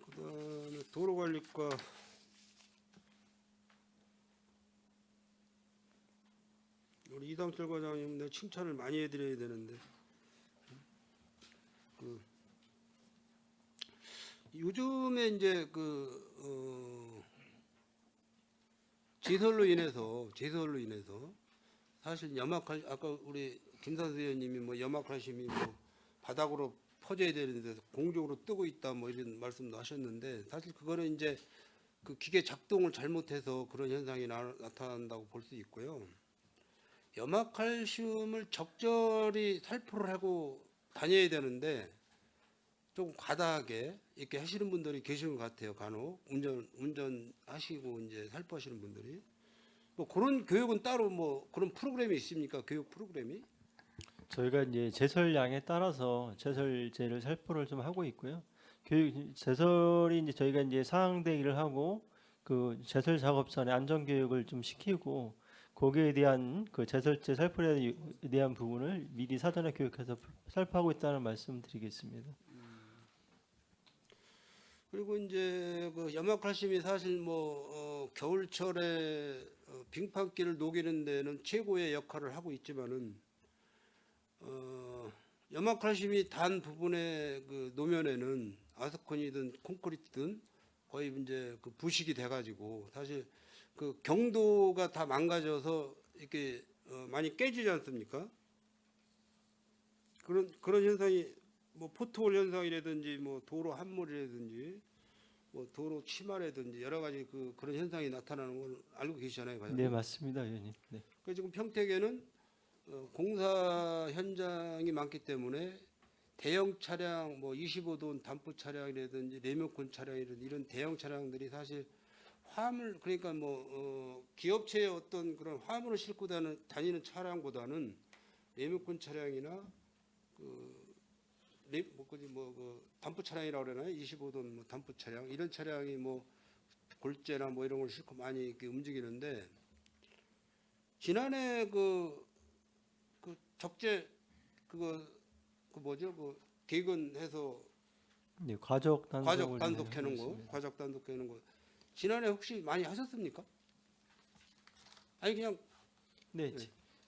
그다음에 도로관리과 우리 이상철 과장님 내 칭찬을 많이 해드려야 되는데 요즘에 이제 제설로 인해서 사실 염화칼 아까 우리 김산수 의원님이 뭐 염화칼슘이 뭐 바닥으로 퍼져야 되는데 공중으로 뜨고 있다 뭐 이런 말씀도 하셨는데 사실 그거는 이제 그 기계 작동을 잘못해서 그런 현상이 나타난다고 볼 수 있고요. 염화칼슘을 적절히 살포를 하고 다녀야 되는데 좀 과다하게 이렇게 하시는 분들이 계시는 것 같아요. 간혹 운전하시고 이제 살포하시는 분들이 뭐 그런 교육은 따로 뭐 그런 프로그램이 있습니까? 교육 프로그램이? 저희가 이제 제설량에 따라서 제설제를 살포를 좀 하고 있고요. 제설이 이제 저희가 이제 상대기를 하고 그 제설 작업 전에 안전 교육을 좀 시키고 거기에 대한 그 제설제 살포에 대한 부분을 미리 사전에 교육해서 살포하고 있다는 말씀드리겠습니다. 그리고 이제 그 염화칼슘이 사실 뭐 겨울철에 빙판길을 녹이는 데는 최고의 역할을 하고 있지만은 염화칼슘이 단 부분의 그 노면에는 아스콘이든 콘크리트든 거의 이제 그 부식이 돼가지고 사실 그 경도가 다 망가져서 이렇게 많이 깨지지 않습니까? 그런 현상이 뭐 포트홀 현상이라든지 뭐 도로 함몰이라든지 뭐 도로 침하라든지 여러 가지 그런 현상이 나타나는 걸 알고 계시잖아요, 과장님. 네, 맞습니다, 의원님. 네. 그 지금 평택에는 공사 현장이 많기 때문에 대형 차량 뭐 25톤 단프 차량이라든지 레모콘 차량이라든지 이런 대형 차량들이 사실 화물 그러니까 뭐 기업체의 어떤 그런 화물을 싣고 다니는 차량보다는 레모콘 차량이나 그 단프 차량이라고 그러나요? 25톤 뭐 단프 차량 이런 차량이 뭐 골재나 뭐 이런 걸 싣고 많이 이렇게 움직이는데 지난해 그 적재 그 뭐죠? 그 개근해서 네, 과적 단속을 과적 단독 해놓은 거, 있습니다. 과적 단독 해놓은 거 지난해 혹시 많이 하셨습니까? 아니 그냥 네,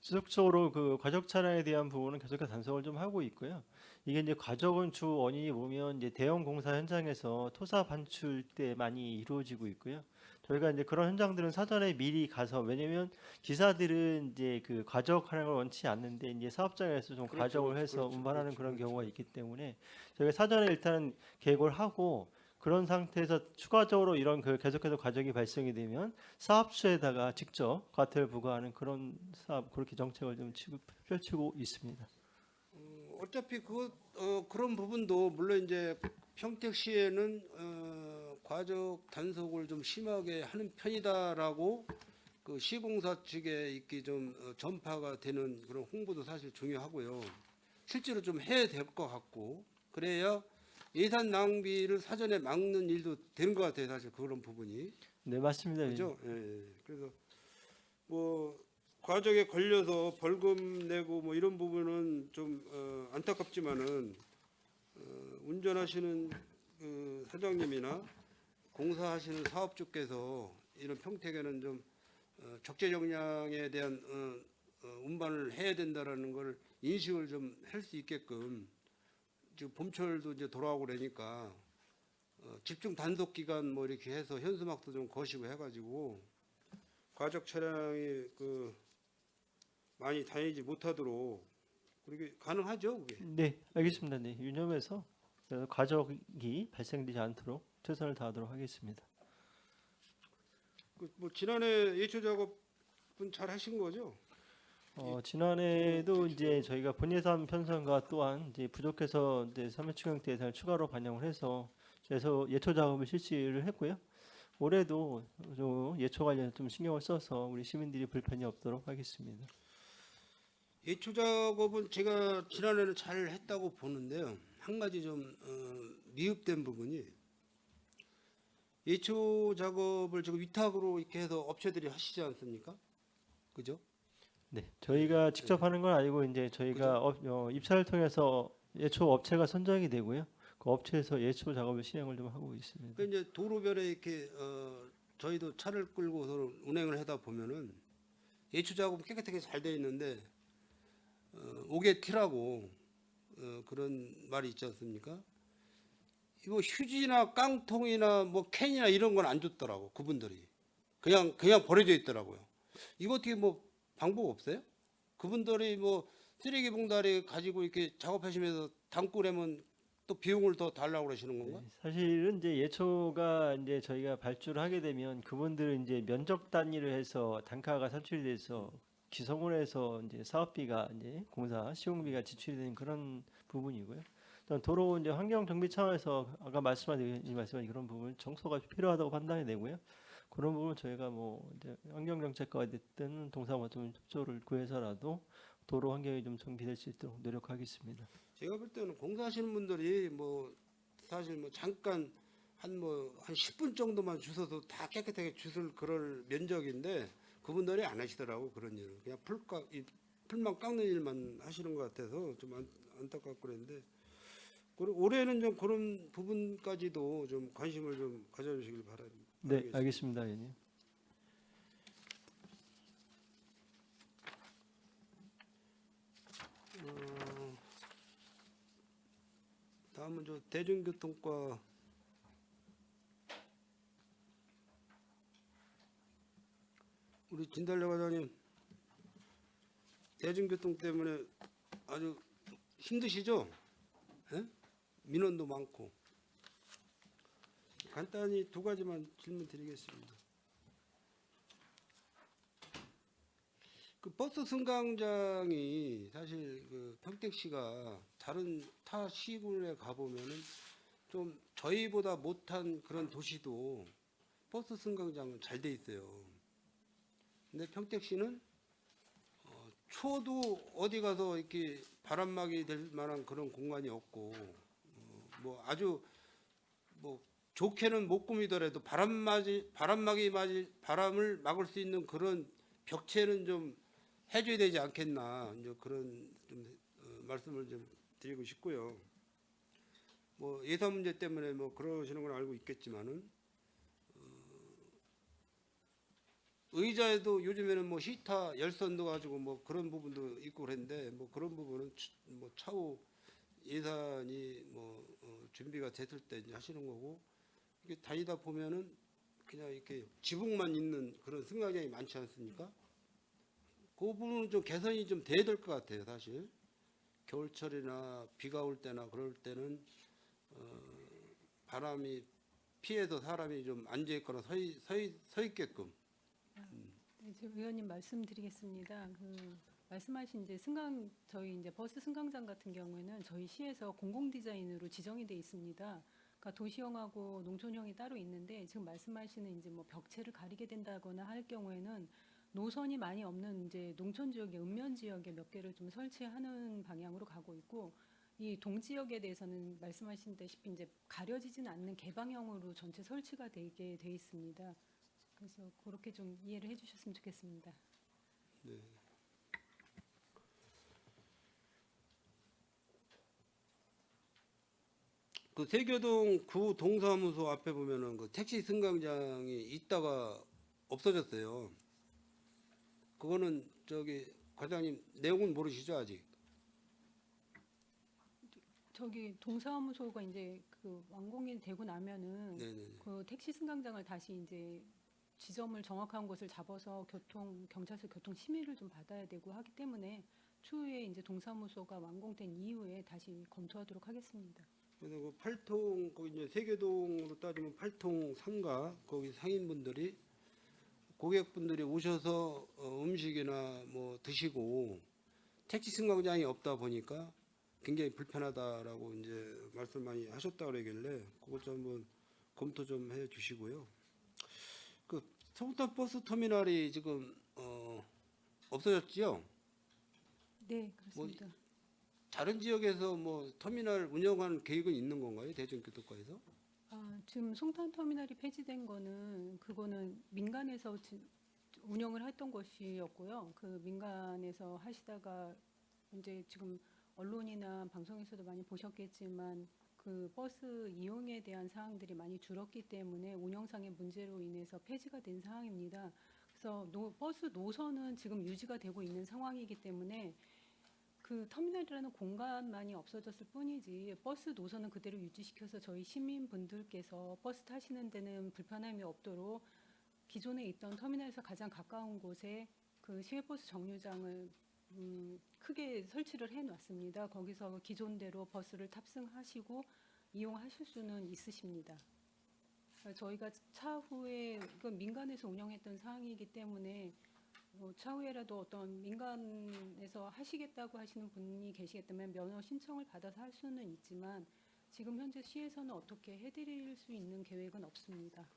지속적으로 그 과적 차량에 대한 부분은 계속해서 단속을 좀 하고 있고요. 이게 이제 과적은 주 원인이 보면 이제 대형 공사 현장에서 토사 반출 때 많이 이루어지고 있고요. 저희가 이제 그런 현장들은 사전에 미리 가서, 왜냐면 기사들은 이제 그 과적하는 걸 원치 않는데 이제 사업장에서 좀 그렇죠, 과적을 그렇죠, 해서 그렇죠, 운반하는 그렇죠, 그런 그렇죠. 경우가 있기 때문에 저희가 사전에 일단은 계획을 하고, 그런 상태에서 추가적으로 이런 그 계속해서 과적이 발생이 되면 사업주에다가 직접 과태를 부과하는 그런 사업, 그렇게 정책을 좀 펼치고 있습니다. 어차피 그런 부분도 물론 이제 평택시에는 과적 단속을 좀 심하게 하는 편이다라고 그 시공사 측에 이렇게 좀 전파가 되는 그런 홍보도 사실 중요하고요. 실제로 좀 해야 될 것 같고, 그래야 예산 낭비를 사전에 막는 일도 되는 것 같아요. 사실 그런 부분이. 네, 맞습니다. 그죠? 예. 그래서 뭐 과정에 걸려서 벌금 내고 뭐 이런 부분은 좀 안타깝지만은 운전하시는 그 사장님이나 공사하시는 사업주께서 이런 평택에는 좀 적재 정량에 대한 운반을 해야 된다라는 걸 인식을 좀 할 수 있게끔, 지금 봄철도 이제 돌아오고 그러니까 집중 단속 기간 뭐 이렇게 해서 현수막도 좀 거시고 해가지고 과적 차량이 그 많이 다니지 못하도록 그렇게 가능하죠, 그게. 네, 알겠습니다. 네, 유념해서 과적이 발생되지 않도록 최선을 다하도록 하겠습니다. 뭐 지난해 예초 작업은 잘 하신 거죠? 지난해도 이제 저희가 본예산 편성과 또한 이제 부족해서 이제 3회 추경 때 예산을 추가로 반영을 해서 예초 작업을 실시를 했고요. 올해도 좀 예초 관련 좀 신경을 써서 우리 시민들이 불편이 없도록 하겠습니다. 예초 작업은 제가 지난해는 잘 했다고 보는데요. 한 가지 좀 미흡된 부분이, 예초 작업을 지금 위탁으로 이렇게 해서 업체들이 하시지 않습니까? 그죠? 네, 저희가 직접 하는 건 아니고 이제 저희가 입사를 통해서 예초 업체가 선정이 되고요. 그 업체에서 예초 작업을 시행을 좀 하고 있습니다. 그 이제 도로변에 이렇게 저희도 차를 끌고서 운행을 하다 보면은 예초 작업 깨끗하게 잘 돼 있는데 오게티라고 그런 말이 있지 않습니까? 이거 휴지나 깡통이나 뭐 캔이나 이런 건 안 줬더라고 그분들이. 그냥 버려져 있더라고요. 이거 어떻게 뭐 방법 없어요? 그분들이 뭐 쓰레기 봉다리 가지고 이렇게 작업하시면서 담고 그러면 또 비용을 더 달라고 그러시는 건가? 네, 사실은 이제 예초가 이제 저희가 발주를 하게 되면 그분들은 이제 면적 단위를 해서 단가가 산출이 돼서 기성원에서 이제 사업비가 이제 공사 시공비가 지출이 되는 그런 부분이고요. 또 도로 이제 환경 정비 차원에서 아까 말씀하신 그런 부분 청소가 필요하다고 판단이 되고요. 그런 부분 저희가 뭐 이제 환경 정책과 됐든 동사무소 좀 협조를 구해서라도 도로 환경이 좀 정비될 수 있도록 노력하겠습니다. 제가 볼 때는 공사하시는 분들이 뭐 사실 뭐 잠깐 한 10분 정도만 주워도 다 깨끗하게 주술 그럴 면적인데 그분들이 안 하시더라고 그런 일을. 그냥 풀만 깎는 일만 하시는 것 같아서 좀 안타깝고 그랬는데, 올해는 좀 그런 부분까지도 좀 관심을 좀 가져주시길 바랍니다. 네, 알겠습니다, 의원님. 다음은 저 대중교통과 우리 진달래 과장님, 대중교통 때문에 아주 힘드시죠? 예? 민원도 많고. 간단히 두 가지만 질문 드리겠습니다. 그 버스 승강장이 사실 그 평택시가 다른 타 시군에 가보면은 좀 저희보다 못한 그런 도시도 버스 승강장은 잘 돼 있어요. 근데 평택시는 추워도 어디 가서 이렇게 바람막이 될 만한 그런 공간이 없고 뭐 아주 뭐 좋게는 못 꾸미더라도 바람을 막을 수 있는 그런 벽체는 좀 해줘야 되지 않겠나, 이제 그런 좀 말씀을 좀 드리고 싶고요. 뭐 예산 문제 때문에 뭐 그러시는 건 알고 있겠지만은 의자에도 요즘에는 뭐 시타 열선 넣어가지고 뭐 그런 부분도 있고 그랬는데 뭐 그런 부분은 뭐 차후 예산이 뭐 준비가 됐을 때 이제 하시는 거고, 이게 다니다 보면은 그냥 이렇게 지붕만 있는 그런 승강장이 많지 않습니까? 그 부분은 좀 개선이 좀 돼야 될 것 같아요, 사실. 겨울철이나 비가 올 때나 그럴 때는 바람이 피해서 사람이 좀 앉아 있거나 서 있게끔. 네, 저 의원님 말씀드리겠습니다. 말씀하신 이제 저희 이제 버스 승강장 같은 경우에는 저희 시에서 공공 디자인으로 지정이 돼 있습니다. 그러니까 도시형하고 농촌형이 따로 있는데, 지금 말씀하시는 이제 뭐 벽체를 가리게 된다거나 할 경우에는 노선이 많이 없는 이제 농촌 지역의 읍면 지역에 몇 개를 좀 설치하는 방향으로 가고 있고, 이 동지역에 대해서는 말씀하신다시피 이제 가려지진 않는 개방형으로 전체 설치가 되게 돼 있습니다. 그래서 그렇게 좀 이해를 해주셨으면 좋겠습니다. 네. 그 세교동 구 동사무소 앞에 보면은 그 택시 승강장이 있다가 없어졌어요. 그거는 저기 과장님 내용은 모르시죠 아직? 저기 동사무소가 이제 그 완공이 되고 나면은 네네. 그 택시 승강장을 다시 이제 지점을 정확한 곳을 잡아서 경찰서 교통 심의를 좀 받아야 되고 하기 때문에 추후에 이제 동사무소가 완공된 이후에 다시 검토하도록 하겠습니다. 그래서 그 8통 거기 이제 세교동으로 따지면 8통 상가 거기 상인분들이 고객분들이 오셔서 음식이나 뭐 드시고 택시 승강장이 없다 보니까 굉장히 불편하다라고 이제 말씀 많이 하셨다 그러길래 그것 좀 한번 검토 좀 해주시고요. 그 서울탄 버스 터미널이 지금 없어졌지요? 네, 그렇습니다. 다른 지역에서 뭐 터미널 운영하는 계획은 있는 건가요? 대전교통과에서? 지금 송탄 터미널이 폐지된 그거는 민간에서 운영을 했던 것이었고요. 그 민간에서 하시다가 이제 지금 언론이나 방송에서도 많이 보셨겠지만 그 버스 이용에 대한 사항들이 많이 줄었기 때문에 운영상의 문제로 인해서 폐지가 된 상황입니다. 그래서 버스 노선은 지금 유지가 되고 있는 상황이기 때문에 그 터미널이라는 공간만이 없어졌을 뿐이지 버스 노선은 그대로 유지시켜서 저희 시민분들께서 버스 타시는 데는 불편함이 없도록 기존에 있던 터미널에서 가장 가까운 곳에 그 시외버스 정류장을 크게 설치를 해놨습니다. 거기서 기존대로 버스를 탑승하시고 이용하실 수는 있으십니다. 저희가 차후에 이건 민간에서 운영했던 사항이기 때문에 차후에라도 어떤 민간에서 하시겠다고 하시는 분이 계시겠다면 면허 신청을 받아서 할 수는 있지만 지금 현재 시에서는 어떻게 해드릴 수 있는 계획은 없습니다.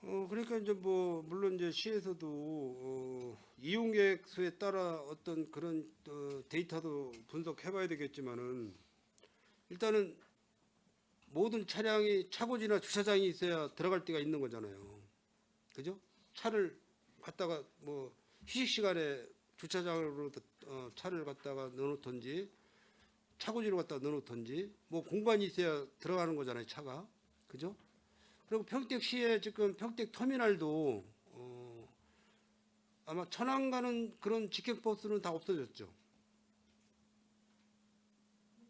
그러니까 이제 뭐 물론 이제 시에서도 이용객 수에 따라 어떤 그런 데이터도 분석해봐야 되겠지만은 일단은 모든 차량이 차고지나 주차장이 있어야 들어갈 데가 있는 거잖아요. 그죠? 차를 갖다가 뭐 휴식 시간에 주차장으로 차를 갖다가 넣어놓던지 차고지로 갖다가 넣어놓던지 뭐 공간이 있어야 들어가는 거잖아요, 차가. 그죠? 그리고 평택시에 지금 평택 터미널도 아마 천안 가는 그런 직행버스는 다 없어졌죠.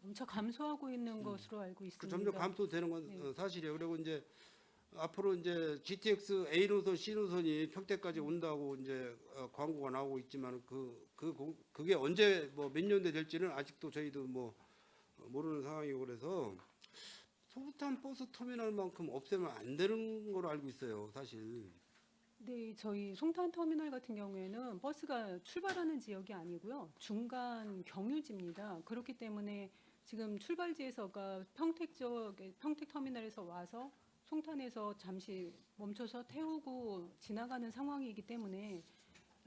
점차 감소하고 있는 것으로 알고 있습니다. 그 점점 감소되는 건 네. 사실이에요. 그리고 이제 앞으로 이제 GTX A 노선, C 노선이 평택까지 온다고 이제 광고가 나오고 있지만 그게 언제 뭐 몇 년대 될지는 아직도 저희도 뭐 모르는 상황이고 그래서 소부탄 버스 터미널만큼 없애면 안 되는 걸로 알고 있어요, 사실. 네, 저희 송탄 터미널 같은 경우에는 버스가 출발하는 지역이 아니고요. 중간 경유지입니다. 그렇기 때문에 지금 출발지에서가 평택 터미널에서 와서 송탄에서 잠시 멈춰서 태우고 지나가는 상황이기 때문에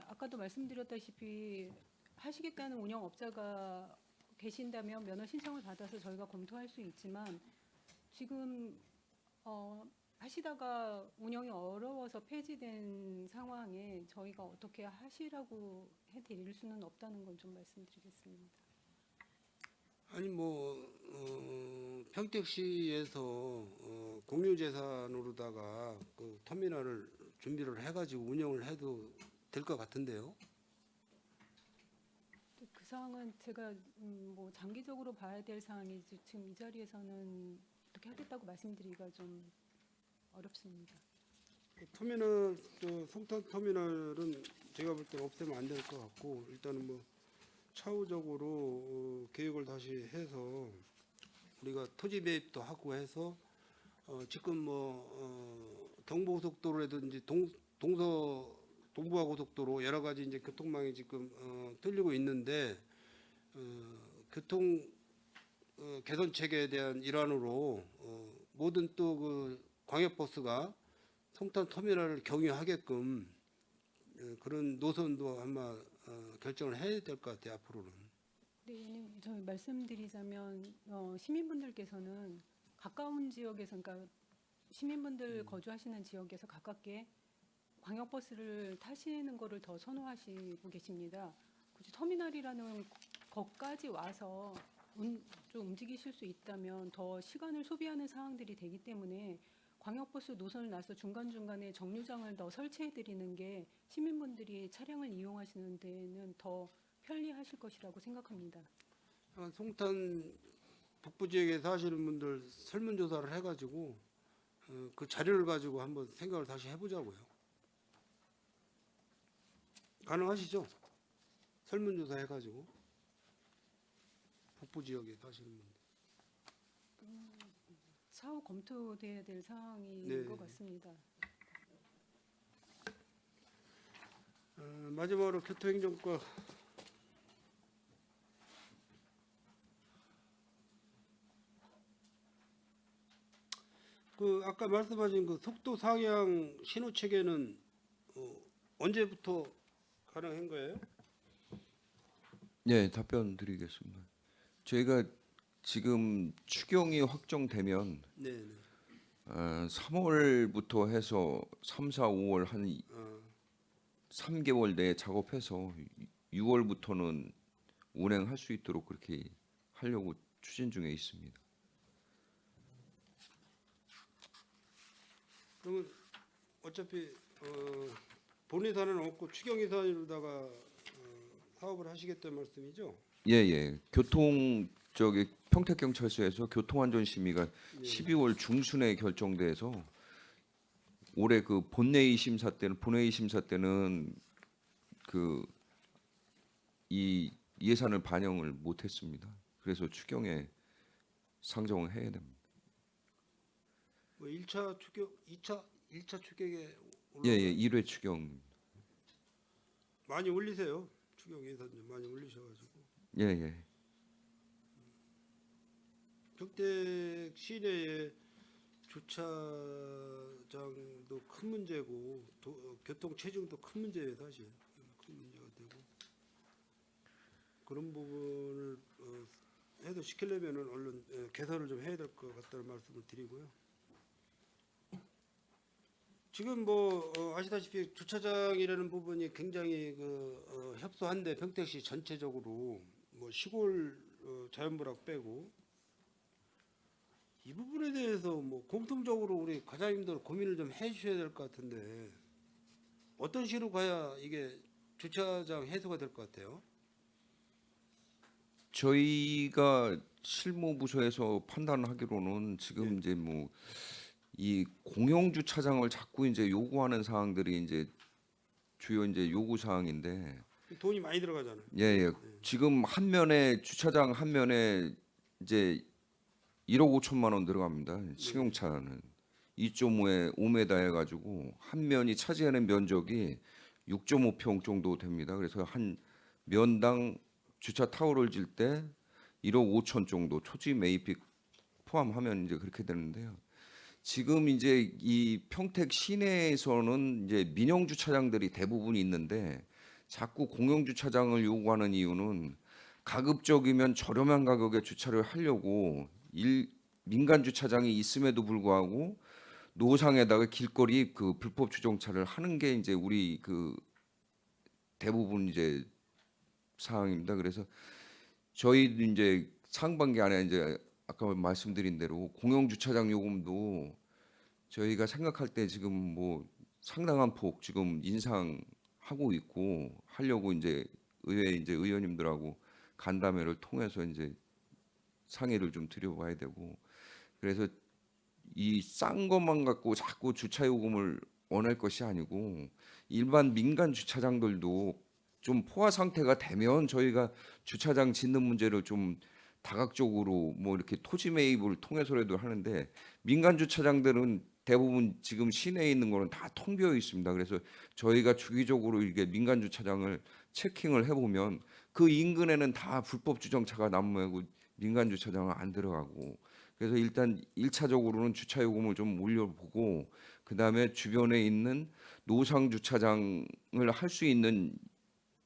아까도 말씀드렸다시피 하시겠다는 운영업자가 계신다면 면허 신청을 받아서 저희가 검토할 수 있지만 지금 하시다가 운영이 어려워서 폐지된 상황에 저희가 어떻게 하시라고 해드릴 수는 없다는 걸 좀 말씀드리겠습니다. 아니 평택시에서 공유재산으로다가 그 터미널을 준비를 해가지고 운영을 해도 될 것 같은데요. 그 사항은 제가 뭐 장기적으로 봐야 될 사항이지 지금 이 자리에서는 어떻게 하겠다고 말씀드리기가 좀 어렵습니다. 그 터미널, 송탄 터미널은 제가 볼 때 없애면 안 될 것 같고, 일단은 뭐 차후적으로 계획을 다시 해서 우리가 토지 매입도 하고 해서 지금 경부고속도로라든지 동부화고속도로 여러 가지 이제 교통망이 지금 뚫리고 있는데 교통 개선 체계에 대한 일환으로 모든 또 그 광역버스가 송탄 터미널을 경유하게끔 그런 노선도 아마 결정을 해야 될 것 같아요, 앞으로는. 네, 의원님, 저희 말씀드리자면 시민분들께서는 가까운 지역에서, 그러니까 시민분들 거주하시는 지역에서 가깝게 광역버스를 타시는 거를 더 선호하시고 계십니다. 굳이 터미널이라는 것까지 와서 좀 움직이실 수 있다면 더 시간을 소비하는 상황들이 되기 때문에 광역버스 노선을 놔서 중간중간에 정류장을 더 설치해 드리는 게 시민분들이 차량을 이용하시는 데는 더 편리하실 것이라고 생각합니다. 송탄 북부 지역에 사시는 분들 설문조사를 해가지고 그 자료를 가지고 한번 생각을 다시 해보자고요. 가능하시죠? 설문조사 해가지고 북부 지역에 사시는 분들. 차후 검토돼야 될 사항인 네. 것 같습니다. 마지막으로 교통행정과 그 아까 말씀하신 그 속도 상향 신호 체계는 언제부터 가능한 거예요? 네, 답변 드리겠습니다. 저희가 지금 추경이 확정되면 네. 3월부터 해서 3, 4, 5월 한 3개월 내에 작업해서 6월부터는 운행할 수 있도록 그렇게 하려고 추진 중에 있습니다. 그러면 어차피 본 예산은 없고 추경 예산으로다가 사업을 하시겠다는 말씀이죠? 예. 교통 저기 평택경찰서에서 교통안전심의가 12월 중순에 결정돼서 올해 그 본회의 심사 때는 그 이 예산을 반영을 못했습니다. 그래서 추경에 상정을 해야 됩니다. 뭐 1차 추경, 1차 추경에 예, 1회 추경. 많이 올리세요. 추경 예산 좀 많이 올리셔가지고. 예. 평택 시내에 주차장도 큰 문제고 교통 체증도 큰 문제예요, 사실. 큰 문제가 되고 그런 부분을 해소시키려면은 얼른 개선을 좀 해야 될 것 같다는 말씀을 드리고요. 지금 아시다시피 주차장이라는 부분이 굉장히 협소한데 평택시 전체적으로 시골 자연부락 빼고 이 부분에 대해서 공통적으로 우리 과장님들 고민을 좀 해주셔야 될 것 같은데 어떤 식으로 가야 이게 주차장 해소가 될 것 같아요? 저희가 실무부서에서 판단하기로는 지금 이제 이 공영 주차장을 자꾸 이제 요구하는 사항들이 이제 주요 이제 요구 사항인데 돈이 많이 들어가잖아요. 예. 지금 한 면에 주차장 한 면에 이제 1억 5천만 원 들어갑니다. 승용차는 2.5에 5m 해가지고 한 면이 차지하는 면적이 6.5평 정도 됩니다. 그래서 한 면당 주차 타워를 질 때 1억 5천 정도 초지 매입비 포함하면 이제 그렇게 되는데요. 지금 이제 이 평택 시내에서는 이제 민영 주차장들이 대부분 있는데 자꾸 공영 주차장을 요구하는 이유는 가급적이면 저렴한 가격에 주차를 하려고 민간 주차장이 있음에도 불구하고 노상에다가 길거리 그 불법 주정차를 하는 게 이제 우리 그 대부분 이제 사항입니다. 그래서 저희도 이제 상반기 안에 이제 아까 말씀드린 대로 공영 주차장 요금도 저희가 생각할 때 지금 뭐 상당한 폭 지금 인상하고 있고 하려고 이제 의회 이제 의원님들하고 간담회를 통해서 이제 상의를 좀 드려봐야 되고 그래서 이 싼 것만 갖고 자꾸 주차 요금을 원할 것이 아니고 일반 민간 주차장들도 좀 포화 상태가 되면 저희가 주차장 짓는 문제를 좀 다각적으로 뭐 이렇게 토지 매입을 통해서라도 하는데 민간 주차장들은 대부분 지금 시내에 있는 거는 다 텅 비어 있습니다. 그래서 저희가 주기적으로 이게 민간 주차장을 체킹을 해보면 그 인근에는 다 불법 주정차가 난무하고 민간 주차장은 안 들어가고 그래서 일단 1차적으로는 주차 요금을 좀 올려보고 그다음에 주변에 있는 노상 주차장을 할 수 있는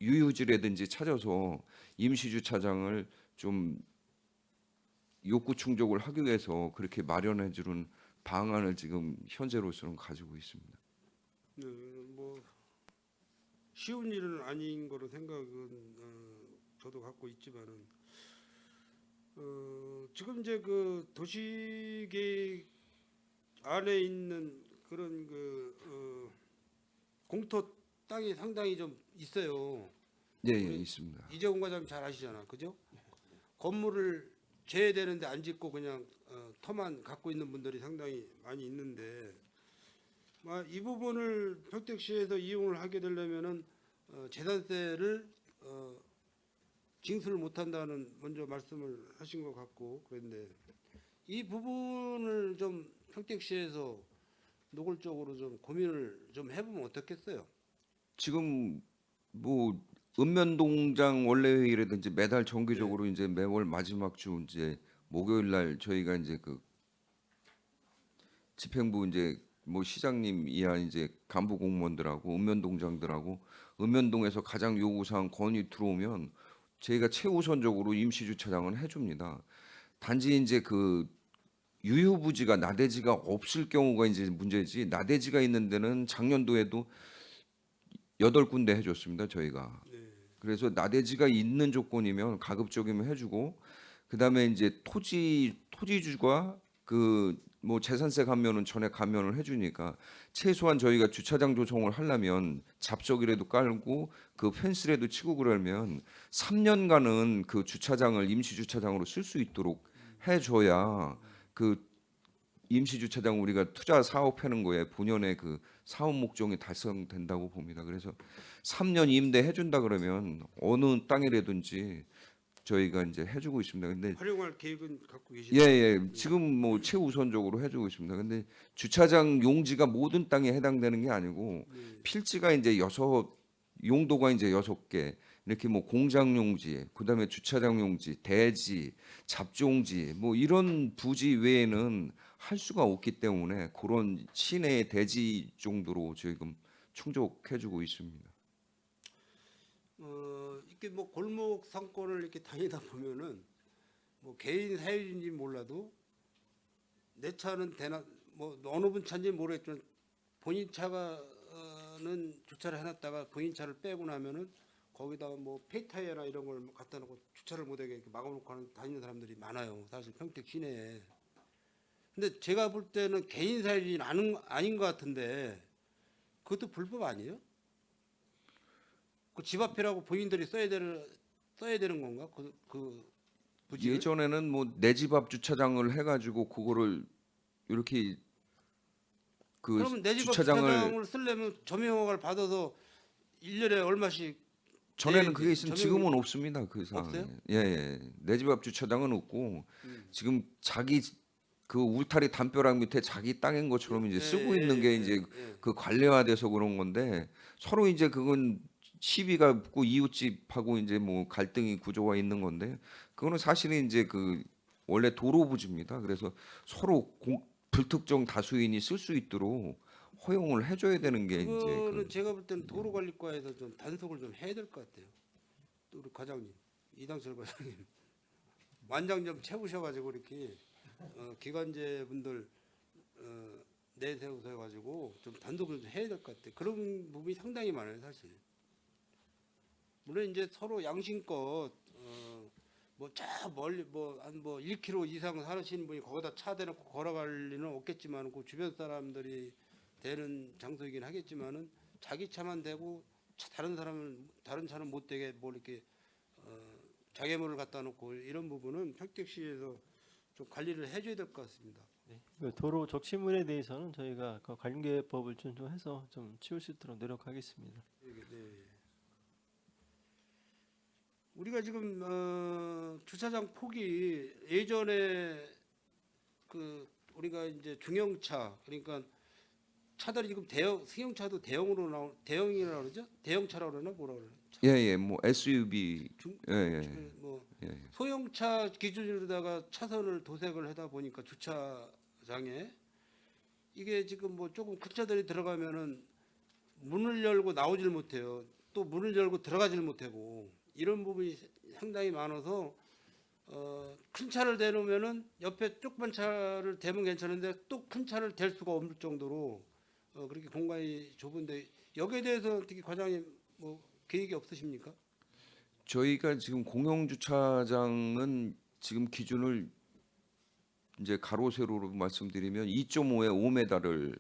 유유지라든지 찾아서 임시 주차장을 좀 욕구 충족을 하기 위해서 그렇게 마련해 주는 방안을 지금 현재로서는 가지고 있습니다. 네, 뭐 쉬운 일은 아닌 거로 생각은 저도 갖고 있지만은 지금 이제 그 도시계획 안에 있는 그런 그 공터 땅이 상당히 좀 있어요. 예, 예, 있습니다. 이재용 과장 잘 아시잖아, 그죠? 건물을 제외되는데 안 짓고 그냥 터만 갖고 있는 분들이 상당히 많이 있는데 이 부분을 평택시에서 이용을 하게 되려면은 재산세를 징수를 못한다는 먼저 말씀을 하신 것 같고 그런데 이 부분을 좀 평택시에서 노골적으로 좀 고민을 좀 해보면 어떻겠어요? 지금 뭐 읍면동장 원래회의라든지 매달 정기적으로 이제 매월 마지막 주 이제 목요일 날 저희가 이제 그 집행부 이제 뭐 시장님 이하 이제 간부 공무원들하고 읍면동장들하고 읍면동에서 가장 요구사항 건의 들어오면 저희가 최우선적으로 임시 주차장은 해줍니다. 단지 이제 그 유휴부지가 나대지가 없을 경우가 이제 문제지 나대지가 있는 데는 작년도에도 8군데 해줬습니다 저희가. 그래서 나대지가 있는 조건이면 가급적이면 해주고 그다음에 이제 토지주가 그 뭐 재산세 감면은 전에 감면을 해주니까 최소한 저희가 주차장 조성을 하려면 잡석이라도 깔고 그 펜스라도 치고 그러면 3년간은 그 주차장을 임시 주차장으로 쓸 수 있도록 해줘야 그 임시 주차장 우리가 투자 사업하는 거에 본연의 그 사업 목적이 달성된다고 봅니다. 그래서 3년 임대 해준다 그러면 어느 땅이라든지 저희가 이제 해주고 있습니다. 근데 활용할 계획은 갖고 예, 계시나요? 예, 지금 뭐 최우선적으로 해주고 있습니다. 근데 주차장 용지가 모든 땅에 해당되는 게 아니고 필지가 이제 용도가 이제 6개 이렇게 뭐 공장 용지, 그다음에 주차장 용지, 대지, 잡종지 뭐 이런 부지 외에는 할 수가 없기 때문에 그런 시내의 대지 정도로 지금 충족해주고 있습니다. 이렇게 뭐 골목 상권을 이렇게 다니다 보면은 뭐 개인 사유인지 몰라도 내 차는 대나 뭐 어느 분 차인지 모르겠지만 본인 차가는 주차를 해놨다가 본인 차를 빼고 나면은 거기다 뭐 페이타이어나 이런 걸 갖다 놓고 주차를 못하게 이렇게 막아놓고 다니는 사람들이 많아요. 사실 평택 시내에. 근데 제가 볼 때는 개인 사유인 아닌 것 같은데 그것도 불법 아니에요? 그 집 앞이라고 본인들이 써야 되는 건가? 그 부지를? 예전에는 뭐 내 집 앞 주차장을 해가지고 그거를 이렇게 그 그러면 내 집 앞 주차장을 쓰려면 점용허가를 받아서 1년에 얼마씩 전에는 그게 있으면 지금은 없습니다. 그 상황이. 없어요? 예, 예. 내 집 앞 주차장은 없고 지금 자기 그 울타리 담벼락 밑에 자기 땅인 것처럼 이제 쓰고 있는 게 이제 그 관례화돼서 그런 건데 서로 이제 그건 시비가 붙고 이웃집하고 이제 뭐 갈등이 구조가 있는 건데 그거는 사실은 이제 그 원래 도로 부지입니다. 그래서 서로 불특정 다수인이 쓸 수 있도록 허용을 해줘야 되는 게 이제 그거는 그 제가 볼 때는 도로관리과에서 좀 단속을 좀 해야 될 것 같아요. 또 우리 과장님, 이당철 과장님 완장 좀 채우셔가지고 이렇게 기관제 분들 내세워서 해가지고 좀 단속을 좀 해야 될 것 같아. 그런 부분이 상당히 많아요, 사실. 물론 이제 서로 양심껏 뭐 저 멀리 한 1km 이상 사시는 분이 거기다 차 대놓고 걸어갈 리는 없겠지만 그 주변 사람들이 되는 장소이긴 하겠지만은 자기 차만 대고 다른 차는 못 되게 뭐 이렇게 장애물을 갖다 놓고 이런 부분은 평택시에서 좀 관리를 해줘야 될 것 같습니다. 그 도로 적시물에 대해서는 저희가 그 관계법을 준수해서 좀 치울 수 있도록 노력하겠습니다. 네. 우리가 지금 주차장 폭이 예전에 그 우리가 이제 중형차 그러니까 차들이 지금 승용차도 대형이라고 그러죠? 대형차라고 그러나 뭐라 그러나? 예예 뭐 SUV 그 뭐 예. 소형차 기준으로다가 차선을 도색을 하다 보니까 주차장에 이게 지금 뭐 조금 큰 차들이 들어가면은 문을 열고 나오질 못해요. 또 문을 열고 들어가질 못하고 이런 부분이 상당히 많아서 큰 차를 대놓으면은 옆에 조그만 차를 대면 괜찮은데 또 큰 차를 댈 수가 없을 정도로 그렇게 공간이 좁은데 여기에 대해서 어떻게 과장님 뭐 계획이 없으십니까? 저희가 지금 공영 주차장은 지금 기준을 이제 가로 세로로 말씀드리면 2.5에 5m를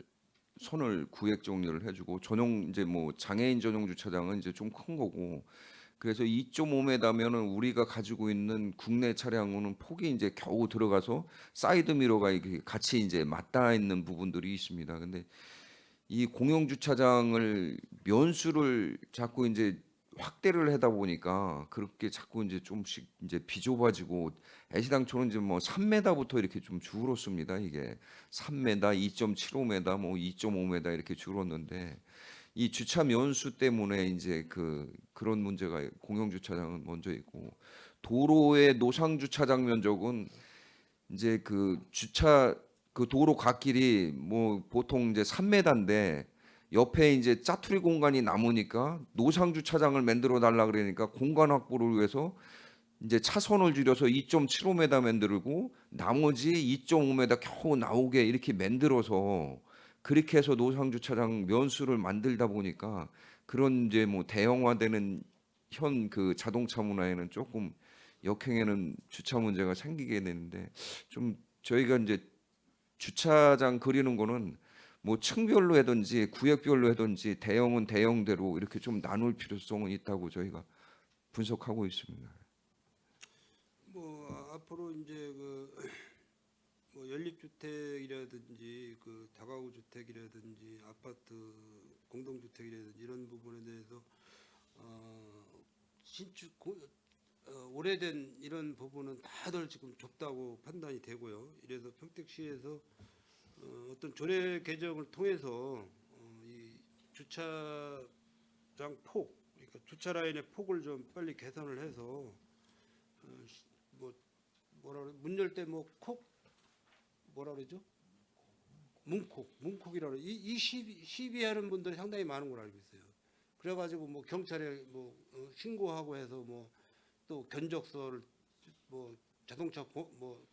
선을 구획 정리를 해주고 전용 이제 뭐 장애인 전용 주차장은 이제 좀 큰 거고 그래서 2.5m면은 우리가 가지고 있는 국내 차량으로는 폭이 이제 겨우 들어가서 사이드 미러가 이렇게 같이 이제 맞닿아 있는 부분들이 있습니다. 근데 이 공영 주차장을 면수를 자꾸 이제 확대를 하다 보니까 그렇게 자꾸 이제 좀씩 이제 비좁아지고 애시당초는 이제 뭐 3m부터 이렇게 좀 줄었습니다. 이게 3m, 2.75m, 뭐 2.5m 이렇게 줄었는데 이 주차 면수 때문에 이제 그런 문제가 공영 주차장은 먼저 있고 도로의 노상 주차장 면적은 이제 그 도로 갓길이 뭐 보통 이제 3m인데 옆에 이제 짜투리 공간이 남으니까 노상 주차장을 만들어 달라 그러니까 공간 확보를 위해서 이제 차선을 줄여서 2.75m 만들고 나머지 2.5m 겨우 나오게 이렇게 만들어서 그렇게 해서 노상 주차장 면수를 만들다 보니까 그런 이제 뭐 대형화되는 현 그 자동차 문화에는 조금 역행에는 주차 문제가 생기게 되는데 좀 저희가 이제 주차장 그리는 거는 뭐 층별로 하든지 구역별로 하든지 대형은 대형대로 이렇게 좀 나눌 필요성은 있다고 저희가 분석하고 있습니다. 뭐 앞으로 이제 뭐 연립주택이라든지 그 다가구 주택이라든지 아파트 공동주택이라든지 이런 부분에 대해서 오래된 이런 부분은 다들 지금 좁다고 판단이 되고요. 이래서 평택시에서 어떤 조례 개정을 통해서 이 주차장 폭, 그러니까 주차 라인의 폭을 좀 빨리 개선을 해서 뭐 뭐라 그래 문 열 때 뭐 콕 뭐라 그러죠? 문콕이라고 이 시비하는 분들이 상당히 많은 걸 알고 있어요. 그래가지고 뭐 경찰에 뭐 신고하고 해서 뭐 또 견적서를 뭐 자동차 뭐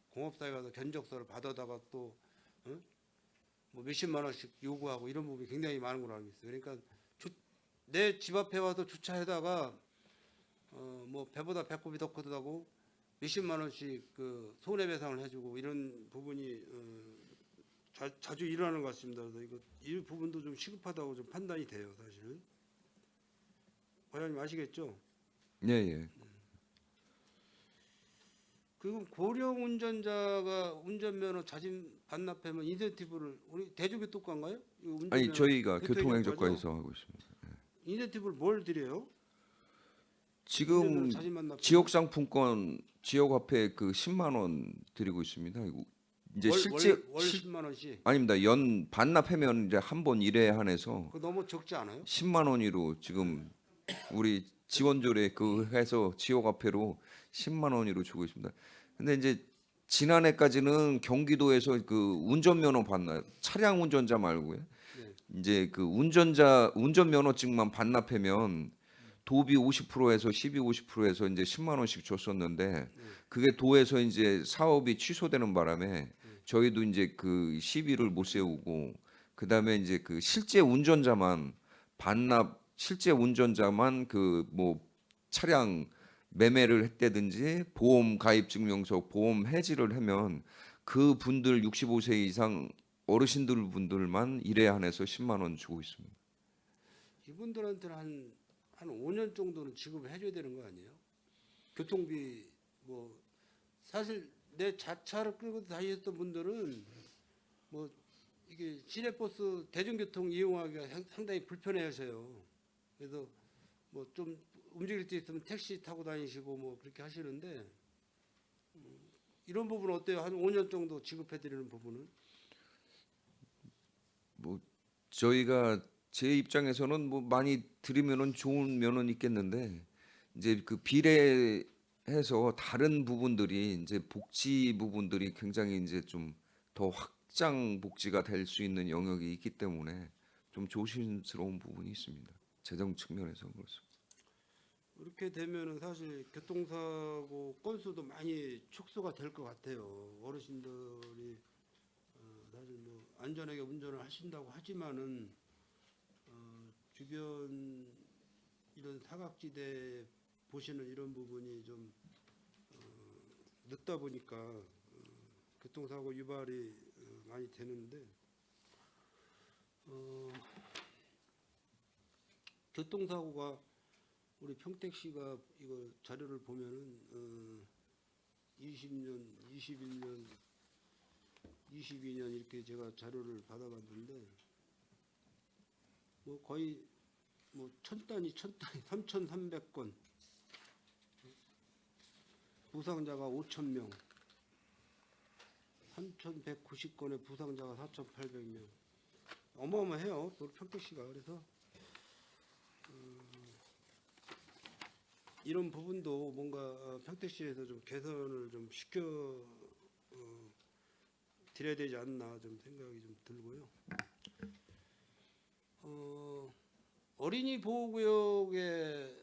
공업사에 가서 견적서를 받아다가 또 뭐 몇십만 원씩 요구하고 이런 부분이 굉장히 많은 걸 알고 있어요. 그러니까 내 집 앞에 와서 주차하다가 뭐 배보다 배꼽이 더 크다고 몇십만 원씩 그 손해배상을 해주고 이런 부분이 자주 일어나는 것 같습니다. 그래서 이 부분도 좀 시급하다고 좀 판단이 돼요, 사실은. 과장님 아시겠죠? 예, 예. 그리고 고령 운전자가 운전면허 자진 반납하면 인센티브를 우리 대중교통과인가요? 아니 저희가 교통행정과죠? 교통행정과에서 하고 있습니다. 인센티브를 뭘 드려요? 지금 운전면허 자진 반납. 지역 상품권 지역 화폐 그 10만 원 드리고 있습니다. 이제 월 10만 원씩. 아닙니다. 연 반납하면 이제 한 번 일회에 한해서 그 너무 적지 않아요? 10만 원으로 지금 우리 지원조례 그 해서 지역 화폐로 10만 원으로 주고 있습니다. 근데 이제 지난해까지는 경기도에서 그 운전면허 차량 운전자 말고요. 네. 이제 그 운전면허증만 반납하면 도비 50%에서 50%에서 이제 10만 원씩 줬었는데 그게 도에서 이제 사업이 취소되는 바람에 저희도 이제 그 시비를 못 세우고 그다음에 이제 그 실제 운전자만 반납 실제 운전자만 그 뭐 차량 매매를 했다든지 보험 가입 증명서 보험 해지를 하면 그 분들 65세 이상 어르신들 분들만 1회 한해서 10만 원 주고 있습니다. 이분들한테는 한 5년 정도는 지급을 해줘야 되는 거 아니에요? 교통비 뭐 사실 내 자차를 끌고 다니셨던 분들은 뭐 이게 시내버스 대중교통 이용하기가 상당히 불편해하셔요. 그래서 뭐 좀 움직일 때 있으면 택시 타고 다니시고 뭐 그렇게 하시는데 이런 부분은 어때요? 한 5년 정도 지급해드리는 부분은? 뭐 저희가 제 입장에서는 뭐 많이 드리면은 좋은 면은 있겠는데 이제 그 비례해서 다른 부분들이 이제 복지 부분들이 굉장히 이제 좀 더 확장 복지가 될 수 있는 영역이 있기 때문에 좀 조심스러운 부분이 있습니다. 재정 측면에서 그렇습니다. 이렇게 되면은 사실 교통사고 건수도 많이 축소가 될 것 같아요. 어르신들이 사실 뭐 안전하게 운전을 하신다고 하지만은 주변 이런 사각지대 보시는 이런 부분이 좀 늦다 보니까 교통사고 유발이 많이 되는데 교통사고가 우리 평택시가 이거 자료를 보면은 20년, 21년, 22년 이렇게 제가 자료를 받아봤는데 뭐 거의 뭐 1000단위 3,300건, 부상자가 5,000명, 3,190건의 부상자가 4,800명, 어마어마해요. 우리 평택시가. 그래서 이런 부분도 뭔가 평택시에서 좀 개선을 좀 시켜 드려야 되지 않나 좀 생각이 좀 들고요. 어린이 보호구역에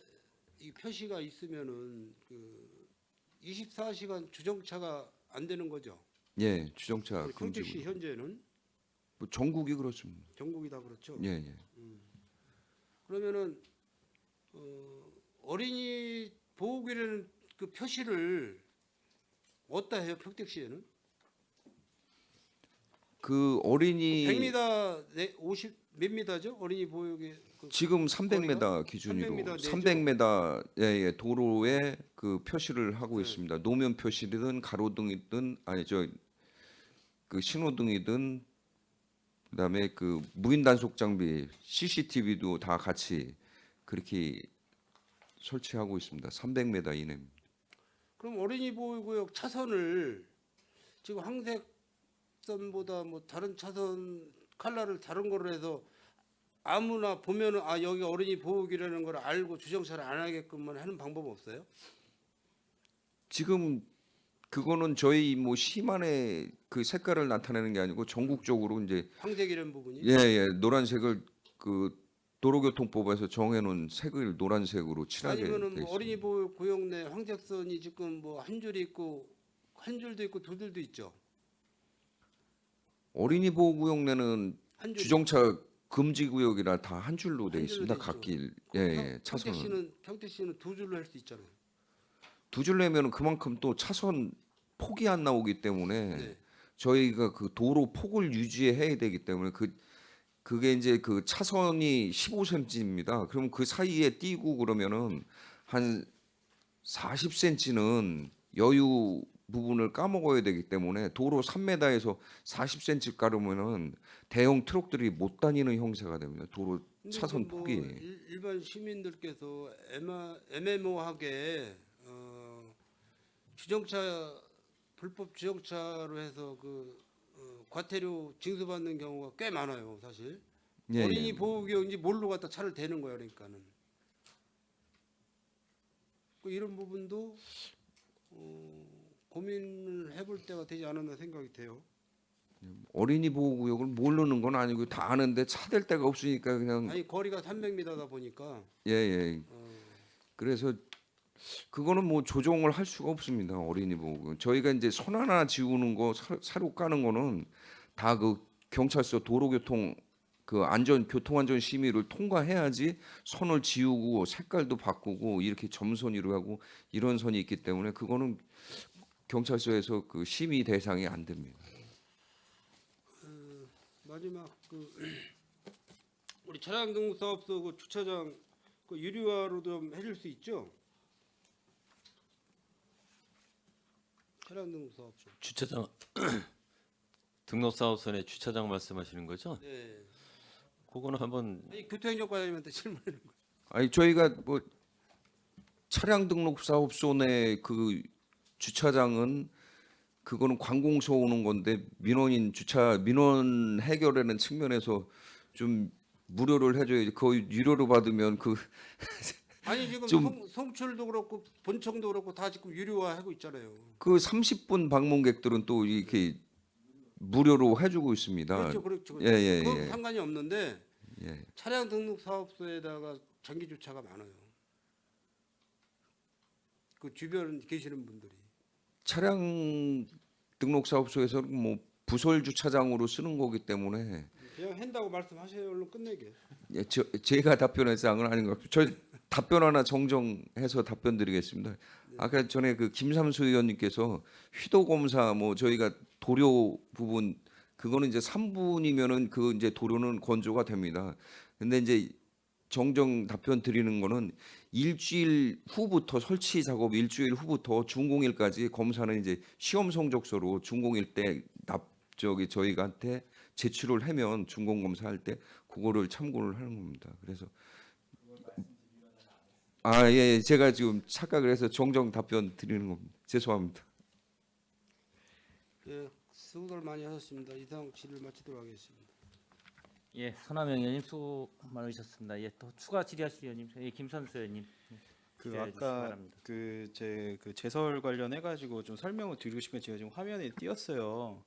이 표시가 있으면은 그 24시간 주정차가 안 되는 거죠. 예, 주정차 우리 평택시 금지구역. 현재는 뭐 전국이 그렇습니다. 전국이 다 그렇죠. 예, 예. 그러면은 어린이 보호구역이라는 그 표시를 어디다 해요? 평택시에는 그 어린이 100m 50 몇 미터죠? 어린이 보호구역의 그 지금 300m 거리가? 기준으로 300m 내죠? 300m 예, 도로에 그 표시를 하고 네. 있습니다. 노면 표시든 가로등이든 아니 저 그 신호등이든 그다음에 그 무인 단속 장비 CCTV도 다 같이 그렇게 설치하고 있습니다. 300m 이내입니다. 그럼 어린이 보호구역 차선을 지금 황색선보다 뭐 다른 차선 컬러를 다른 거로 해서 아무나 보면은 아 여기 어린이 보호구역이라는 걸 알고 주정차를 안 하게끔만 하는 방법 없어요? 지금 그거는 저희 뭐 시만의 그 색깔을 나타내는 게 아니고 전국적으로 이제 황색이라는 부분이? 예, 노란색을 그 도로교통법에서 정해놓은 색을 노란색으로 칠하게 돼 아니면은 뭐 있습니다. 어린이 보호구역 내 황색선이 지금 뭐 한 줄이 있고 한 줄도 있고 두 줄도 있죠. 어린이 보호구역 내는 한 줄. 주정차 금지 구역이라 다 한 줄로 돼 한 줄로 있습니다. 돼 있죠. 갓길 예, 차선은 평택시는 두 줄로 할 수 있잖아요. 두 줄 내면은 그만큼 또 차선 폭이 안 나오기 때문에 네. 저희가 그 도로 폭을 유지해야 되기 때문에 그게 이제 그 차선이 15cm입니다. 그럼 그 사이에 띄고 그러면은 한 40cm는 여유 부분을 까먹어야 되기 때문에 도로 3m에서 40cm 깔으면은 대형 트럭들이 못 다니는 형세가 됩니다. 도로 근데 차선 뭐 폭이. 일반 시민들께서 애매모호하게 주정차 불법 주정차로 해서 그 과태료 징수받는 경우가 꽤 많아요, 사실. 예, 어린이 예. 보호구역인지 뭘로 갖다 차를 대는 거예요, 그러니까는. 이런 부분도 고민을 해볼 때가 되지 않았나 생각이 돼요. 어린이 보호구역을 모르는 건 아니고 다 아는데 차댈 데가 없으니까 그냥 아니 거리가 300m다 보니까 예. 그래서 그거는 뭐 조정을 할 수가 없습니다. 어린이 보호구. 저희가 이제 선 하나 지우는 거 사료 까는 거는 다 그 경찰서 도로교통 그 교통안전 심의를 통과해야지 선을 지우고 색깔도 바꾸고 이렇게 점선이로 하고 이런 선이 있기 때문에 그거는 경찰서에서 그 심의 대상이 안 됩니다. 마지막 그 우리 차량 등록 사업소 그 주차장 그 유료화로 좀 해줄 수 있죠? 차량 등록 사업소. 주차장 등록사업소의 주차장 말씀하시는 거죠? 네. 그거는 한번 아니, 교통행정과장님한테 질문하는 거. 아니 저희가 뭐 차량 등록 사업소 내 그 주차장은 그거는 관공서 오는 건데 민원 해결하는 측면에서 좀 무료를 해줘야지. 거의 유료로 받으면 그 아니 지금 좀- 성출도 그렇고 본청도 그렇고 다 지금 유료화하고 있잖아요. 그 30분 방문객들은 또 이렇게 무료로 해주고 있습니다. 그렇죠, 그렇죠. 예, 예, 그건 예. 상관이 없는데 예. 차량 등록 사업소에다가 장기 주차가 많아요. 그 주변 계시는 분들이. 차량 등록 사업소에서는 뭐 부설 주차장으로 쓰는 거기 때문에 그냥 한다고 말씀하세요. 얼른 끝내게. 예, 제가 답변할 사항은 아닌 것 같고 저 답변 하나 정정해서 답변드리겠습니다. 아까 전에 그 김삼수 의원님께서 휘도 검사 뭐 저희가 도료 부분 그거는 이제 3분이면은 그 이제 도료는 건조가 됩니다. 근데 이제 정정 답변 드리는 거는 일주일 후부터 설치 작업 일주일 후부터 준공일까지 검사는 이제 시험 성적서로 준공일 때 저희한테 제출을 하면 준공 검사할 때 그거를 참고를 하는 겁니다. 그래서 예, 제가 지금 착각을 해서 정정 답변 드리는 겁니다. 죄송합니다. 예, 수고들 많이 하셨습니다. 이상 질의를 마치도록 하겠습니다. 예, 선화명 의원님 수고 많으셨습니다. 예, 또 추가 질의하실 의원님, 예, 김선수 의원님. 그 질의해 주시기 아까 바랍니다. 그 제 그 제설 관련해 가지고 좀 설명을 드리고 싶은 게 제가 지금 화면에 띄었어요.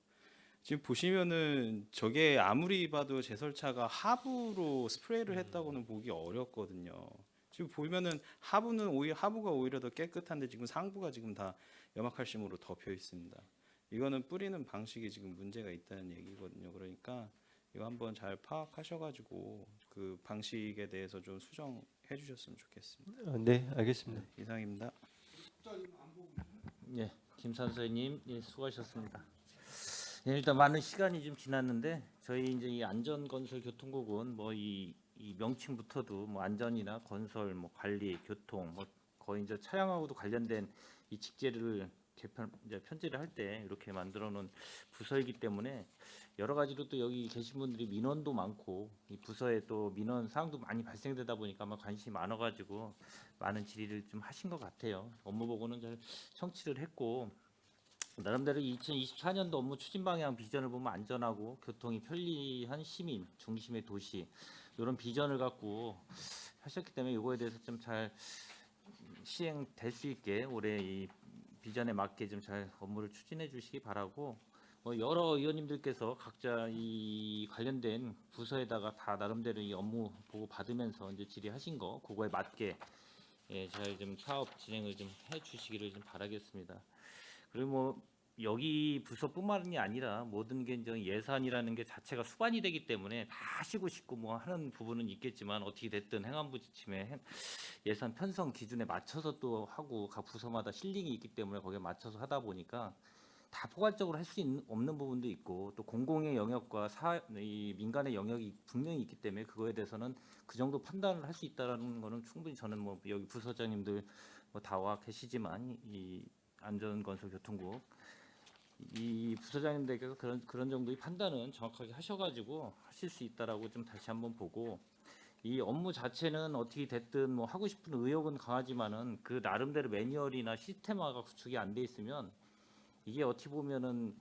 지금 보시면은 저게 아무리 봐도 제설차가 하부로 스프레이를 했다고는 보기 어렵거든요. 지금 보면은 하부가 오히려 더 깨끗한데 지금 상부가 지금 다 염화칼슘으로 덮여 있습니다. 이거는 뿌리는 방식이 지금 문제가 있다는 얘기거든요. 그러니까 이거 한번 잘 파악하셔가지고 그 방식에 대해서 좀 수정해 주셨으면 좋겠습니다. 네, 알겠습니다. 이상입니다. 예, 김선수 의원님, 예, 수고하셨습니다. 예, 일단 많은 시간이 좀 지났는데 저희 이제 이 안전건설교통국은 뭐 이 명칭부터도 뭐 안전이나 건설, 뭐 관리, 교통, 뭐 거의 이제 차량하고도 관련된 이 직제를 편제를 할 때 이렇게 만들어놓은 부서이기 때문에 여러 가지로 또 여기 계신 분들이 민원도 많고 이 부서에 또 민원 사항도 많이 발생되다 보니까 아마 관심이 많아가지고 많은 질의를 좀 하신 것 같아요. 업무 보고는 잘 청취를 했고 나름대로 2024년도 업무 추진 방향 비전을 보면 안전하고 교통이 편리한 시민 중심의 도시 이런 비전을 갖고 하셨기 때문에 이거에 대해서 좀 잘 시행될 수 있게 올해 이 비전에 맞게 좀 잘 업무를 추진해 주시기 바라고 뭐 여러 의원님들께서 각자 이 관련된 부서에다가 다 나름대로 이 업무 보고 받으면서 이제 질의하신 거 그거에 맞게 예, 잘 좀 사업 진행을 좀 해주시기를 좀 바라겠습니다. 그리고 뭐 여기 부서뿐만이 아니라 모든 게 이제 예산이라는 게 자체가 수반이 되기 때문에 다 하시고 싶고 뭐 하는 부분은 있겠지만 어떻게 됐든 행안부 지침에 예산 편성 기준에 맞춰서 또 하고 각 부서마다 실링이 있기 때문에 거기에 맞춰서 하다 보니까 다 포괄적으로 할 수 없는 부분도 있고 또 공공의 영역과 이 민간의 영역이 분명히 있기 때문에 그거에 대해서는 그 정도 판단을 할 수 있다라는 거는 충분히 저는 뭐 여기 부서장님들 뭐 다 와 계시지만 이 안전건설교통국 이 부서장님들께서 그런 정도의 판단은 정확하게 하셔가지고 하실 수 있다라고 좀 다시 한번 보고 이 업무 자체는 어떻게 됐든 뭐 하고 싶은 의욕은 강하지만은 그 나름대로 매뉴얼이나 시스템화가 구축이 안 돼 있으면 이게 어떻게 보면은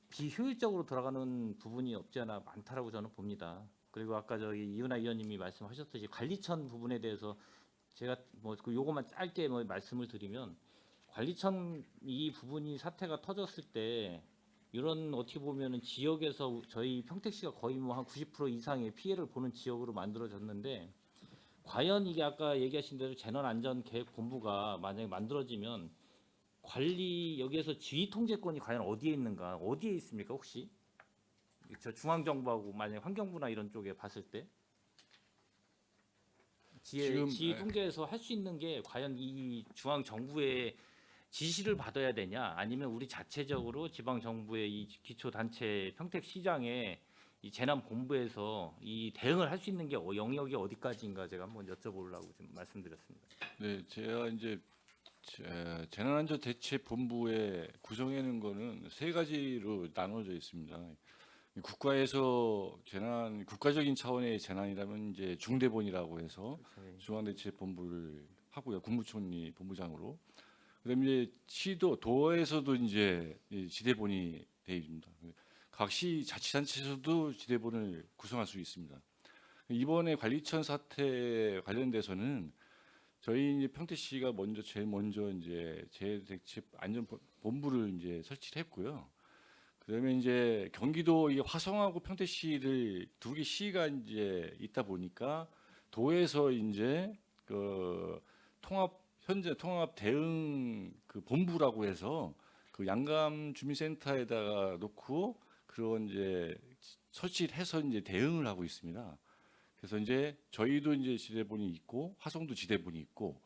비효율적으로 돌아가는 부분이 없지 않아 많다라고 저는 봅니다. 그리고 아까 저기 이은하 의원님이 말씀하셨듯이 관리천 부분에 대해서 제가 뭐 요것만 짧게 뭐 말씀을 드리면 관리천 이 부분이 사태가 터졌을 때 이런 어떻게 보면은 지역에서 저희 평택시가 거의 뭐 한 90% 이상의 피해를 보는 지역으로 만들어졌는데 과연 이게 아까 얘기하신 대로 재난안전계획본부가 만약에 만들어지면 관리 여기에서 지휘 통제권이 과연 어디에 있는가? 어디에 있습니까 혹시? 저 중앙정부하고 만약 환경부나 이런 쪽에 봤을 때 지금, 지휘 통제에서 할 수 있는 게 과연 이 중앙정부의 지시를 받아야 되냐 아니면 우리 자체적으로 지방정부의 이 기초단체 평택시장의 이 재난본부에서 이 대응을 할 수 있는 게 영역이 어디까지인가 제가 한번 여쭤보려고 좀 말씀드렸습니다. 네, 제가 이제 재난안전대책본부의 구성하는 거는 세 가지로 나눠져 있습니다. 국가에서 국가적인 차원의 재난이라면 이제 중대본이라고 해서 중앙대책본부를 하고요, 국무총리 본부장으로. 그다음에 이제 시도 도에서도 이제 이 지대본이 되어 있습니다. 각 시 자치단체에서도 지대본을 구성할 수 있습니다. 이번에 관리천 사태 관련돼서는 저희 이제 평택시가 제일 먼저 이제 재대책안전본부를 이제 설치를 했고요. 그다음에 이제 경기도 이 화성하고 평택시를 두 개 시가 이제 있다 보니까 도에서 이제 그 현재 통합 대응 그 본부라고 해서 그 양감 주민센터에다가 놓고 그런 이제 설치를 해서 이제 대응을 하고 있습니다. 그래서 이제 저희도 이제 지대본이 있고 화성도 지대본이 있고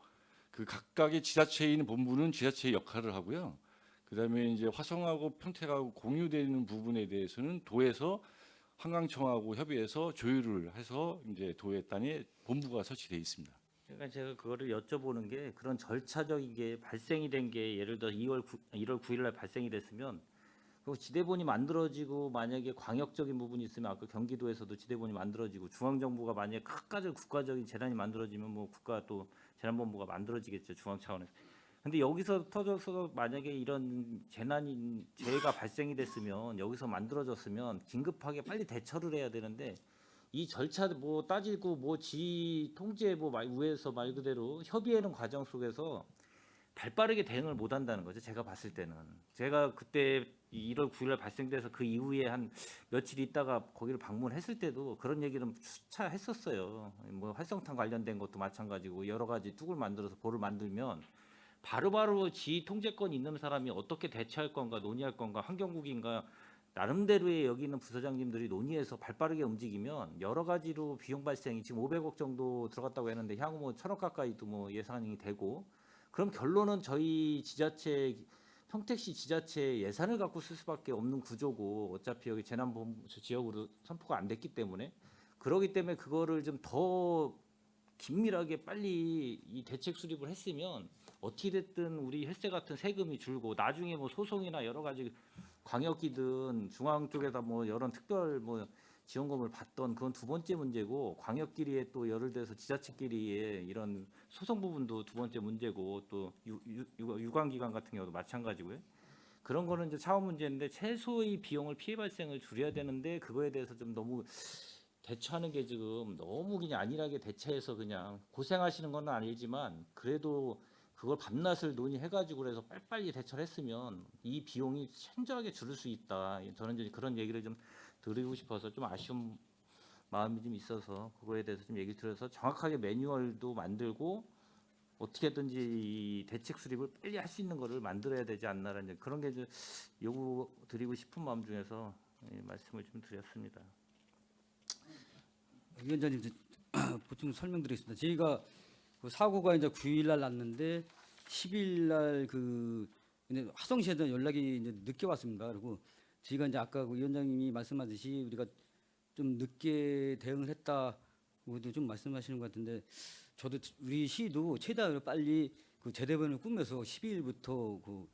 그 각각의 지자체에 있는 본부는 지자체의 역할을 하고요. 그다음에 이제 화성하고 평택하고 공유되는 부분에 대해서는 도에서 한강청하고 협의해서 조율을 해서 이제 도의 단에 본부가 설치되어 있습니다. 그러니까 제가 그거를 여쭤보는 게 그런 절차적인 게 발생이 된 게 예를 들어 1월 9일 날 발생이 됐으면 그 지대본이 만들어지고 만약에 광역적인 부분이 있으면 아까 경기도에서도 지대본이 만들어지고 중앙정부가 만약에 국가적인 재난이 만들어지면 뭐 국가 또 재난본부가 만들어지겠죠 중앙 차원에서. 근데 여기서 터져서 만약에 이런 재해가 발생이 됐으면 여기서 만들어졌으면 긴급하게 빨리 대처를 해야 되는데 이 절차 뭐 따지고 뭐 지휘 통제 뭐 위에서 말 그대로 협의하는 과정 속에서 발빠르게 대응을 못 한다는 거죠. 제가 봤을 때는 제가 그때 1월 9일 날 발생돼서 그 이후에 한 며칠 있다가 거기를 방문했을 때도 그런 얘기를 수차 했었어요. 뭐 활성탄 관련된 것도 마찬가지고 여러 가지 뚝을 만들어서 볼을 만들면 바로바로 지휘 통제권 있는 사람이 어떻게 대처할 건가 논의할 건가 환경국인가 나름대로의 여기 있는 부서장님들이 논의해서 발빠르게 움직이면 여러 가지로 비용 발생이 지금 500억 정도 들어갔다고 했는데 향후 뭐 1,000억 가까이도 뭐 예산이 되고 그럼 결론은 저희 지자체 평택시 지자체 예산을 갖고 쓸 수밖에 없는 구조고 어차피 여기 재난본부 지역으로 선포가 안 됐기 때문에 그러기 때문에 그거를 좀 더 긴밀하게 빨리 이 대책 수립을 했으면 어떻게 됐든 우리 혈세 같은 세금이 줄고 나중에 뭐 소송이나 여러 가지 광역이든 중앙 쪽에다 뭐 여러 특별 뭐 지원금을 받던 그건 두 번째 문제고 광역끼리에 또 예를 들어서 지자체끼리의 이런 소송 부분도 두 번째 문제고 또 유관기관 같은 경우도 마찬가지고요. 그런 거는 이제 차원 문제인데 최소의 비용을 피해 발생을 줄여야 되는데 그거에 대해서 좀 너무 대처하는 게 지금 너무 그냥 안일하게 대처해서 그냥 고생하시는 건 아니지만 그래도 그걸 밤낮을 논의해가지고 그래서 빨리빨리 대처를 했으면 이 비용이 현저하게 줄을 수 있다. 저는 이제 그런 얘기를 좀 드리고 싶어서 좀 아쉬운 마음이 좀 있어서 그거에 대해서 좀 얘기 드려서 정확하게 매뉴얼도 만들고 어떻게든지 이 대책 수립을 빨리 할 수 있는 거를 만들어야 되지 않나라는 그런 게 좀 요구 드리고 싶은 마음 중에서 말씀을 좀 드렸습니다. 위원장님 보충 설명드리겠습니다. 저희가 그 사고가 이제 9일 날 났는데 10일 날 그 화성시에서 연락이 이제 늦게 왔습니다. 그리고 저희가 이제 아까 그 위원장님이 말씀하듯이 우리가 좀 늦게 대응을 했다고도 좀 말씀하시는 것 같은데 저도 우리 시도 최대한 빨리 그 제대본을 꾸며서 12일부터 그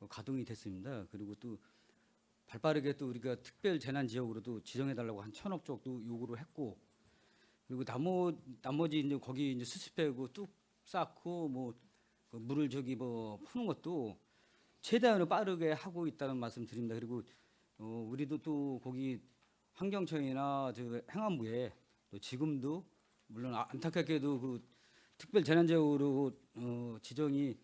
가동이 됐습니다. 그리고 또 발빠르게 또 우리가 특별 재난 지역으로도 지정해 달라고 한 1,000억 정도 요구를 했고 그리고 나머지 이제 거기 이제 수습하고 뚝 쌓고 뭐 그 물을 저기 뭐 푸는 것도 최대한 빠르게 하고 있다는 말씀 드립니다. 그리고 우리도 또 거기 환경청이나 저 행안부에 또 지금도 물론 안타깝게도 그 특별 재난지역으로 지정이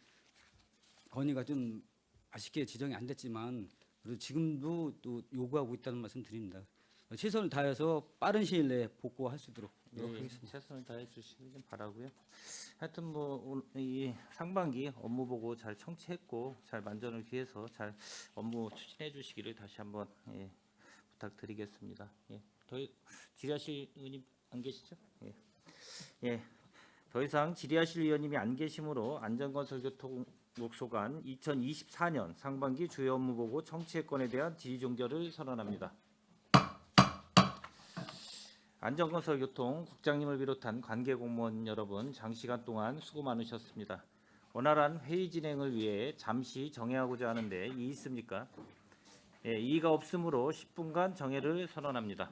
건의가 좀 아쉽게 지정이 안 됐지만 그래도 지금도 또 요구하고 있다는 말씀 드립니다. 최선을 다해서 빠른 시일 내에 복구할 수 있도록 노력하겠습니다. 최선을 다해 주시길 좀 바라고요. 하여튼 뭐 이 상반기 업무 보고 잘 청취했고 잘 만전을 기해서 잘 업무 추진해 주시기를 다시 한번 부탁드리겠습니다. 더 질의하실 의원님 안 계시죠? 더 이상 질의하실 의원님이 안 계시므로 안전건설교통국소관 2024년 상반기 주요 업무 보고 청취했건에 대한 질의 종결을 선언합니다. 안전건설교통 국장님을 비롯한 관계 공무원 여러분 장시간 동안 수고 많으셨습니다. 원활한 회의 진행을 위해 잠시 정회하고자 하는데 이의 있습니까? 이의가 없으므로 10분간 정회를 선언합니다.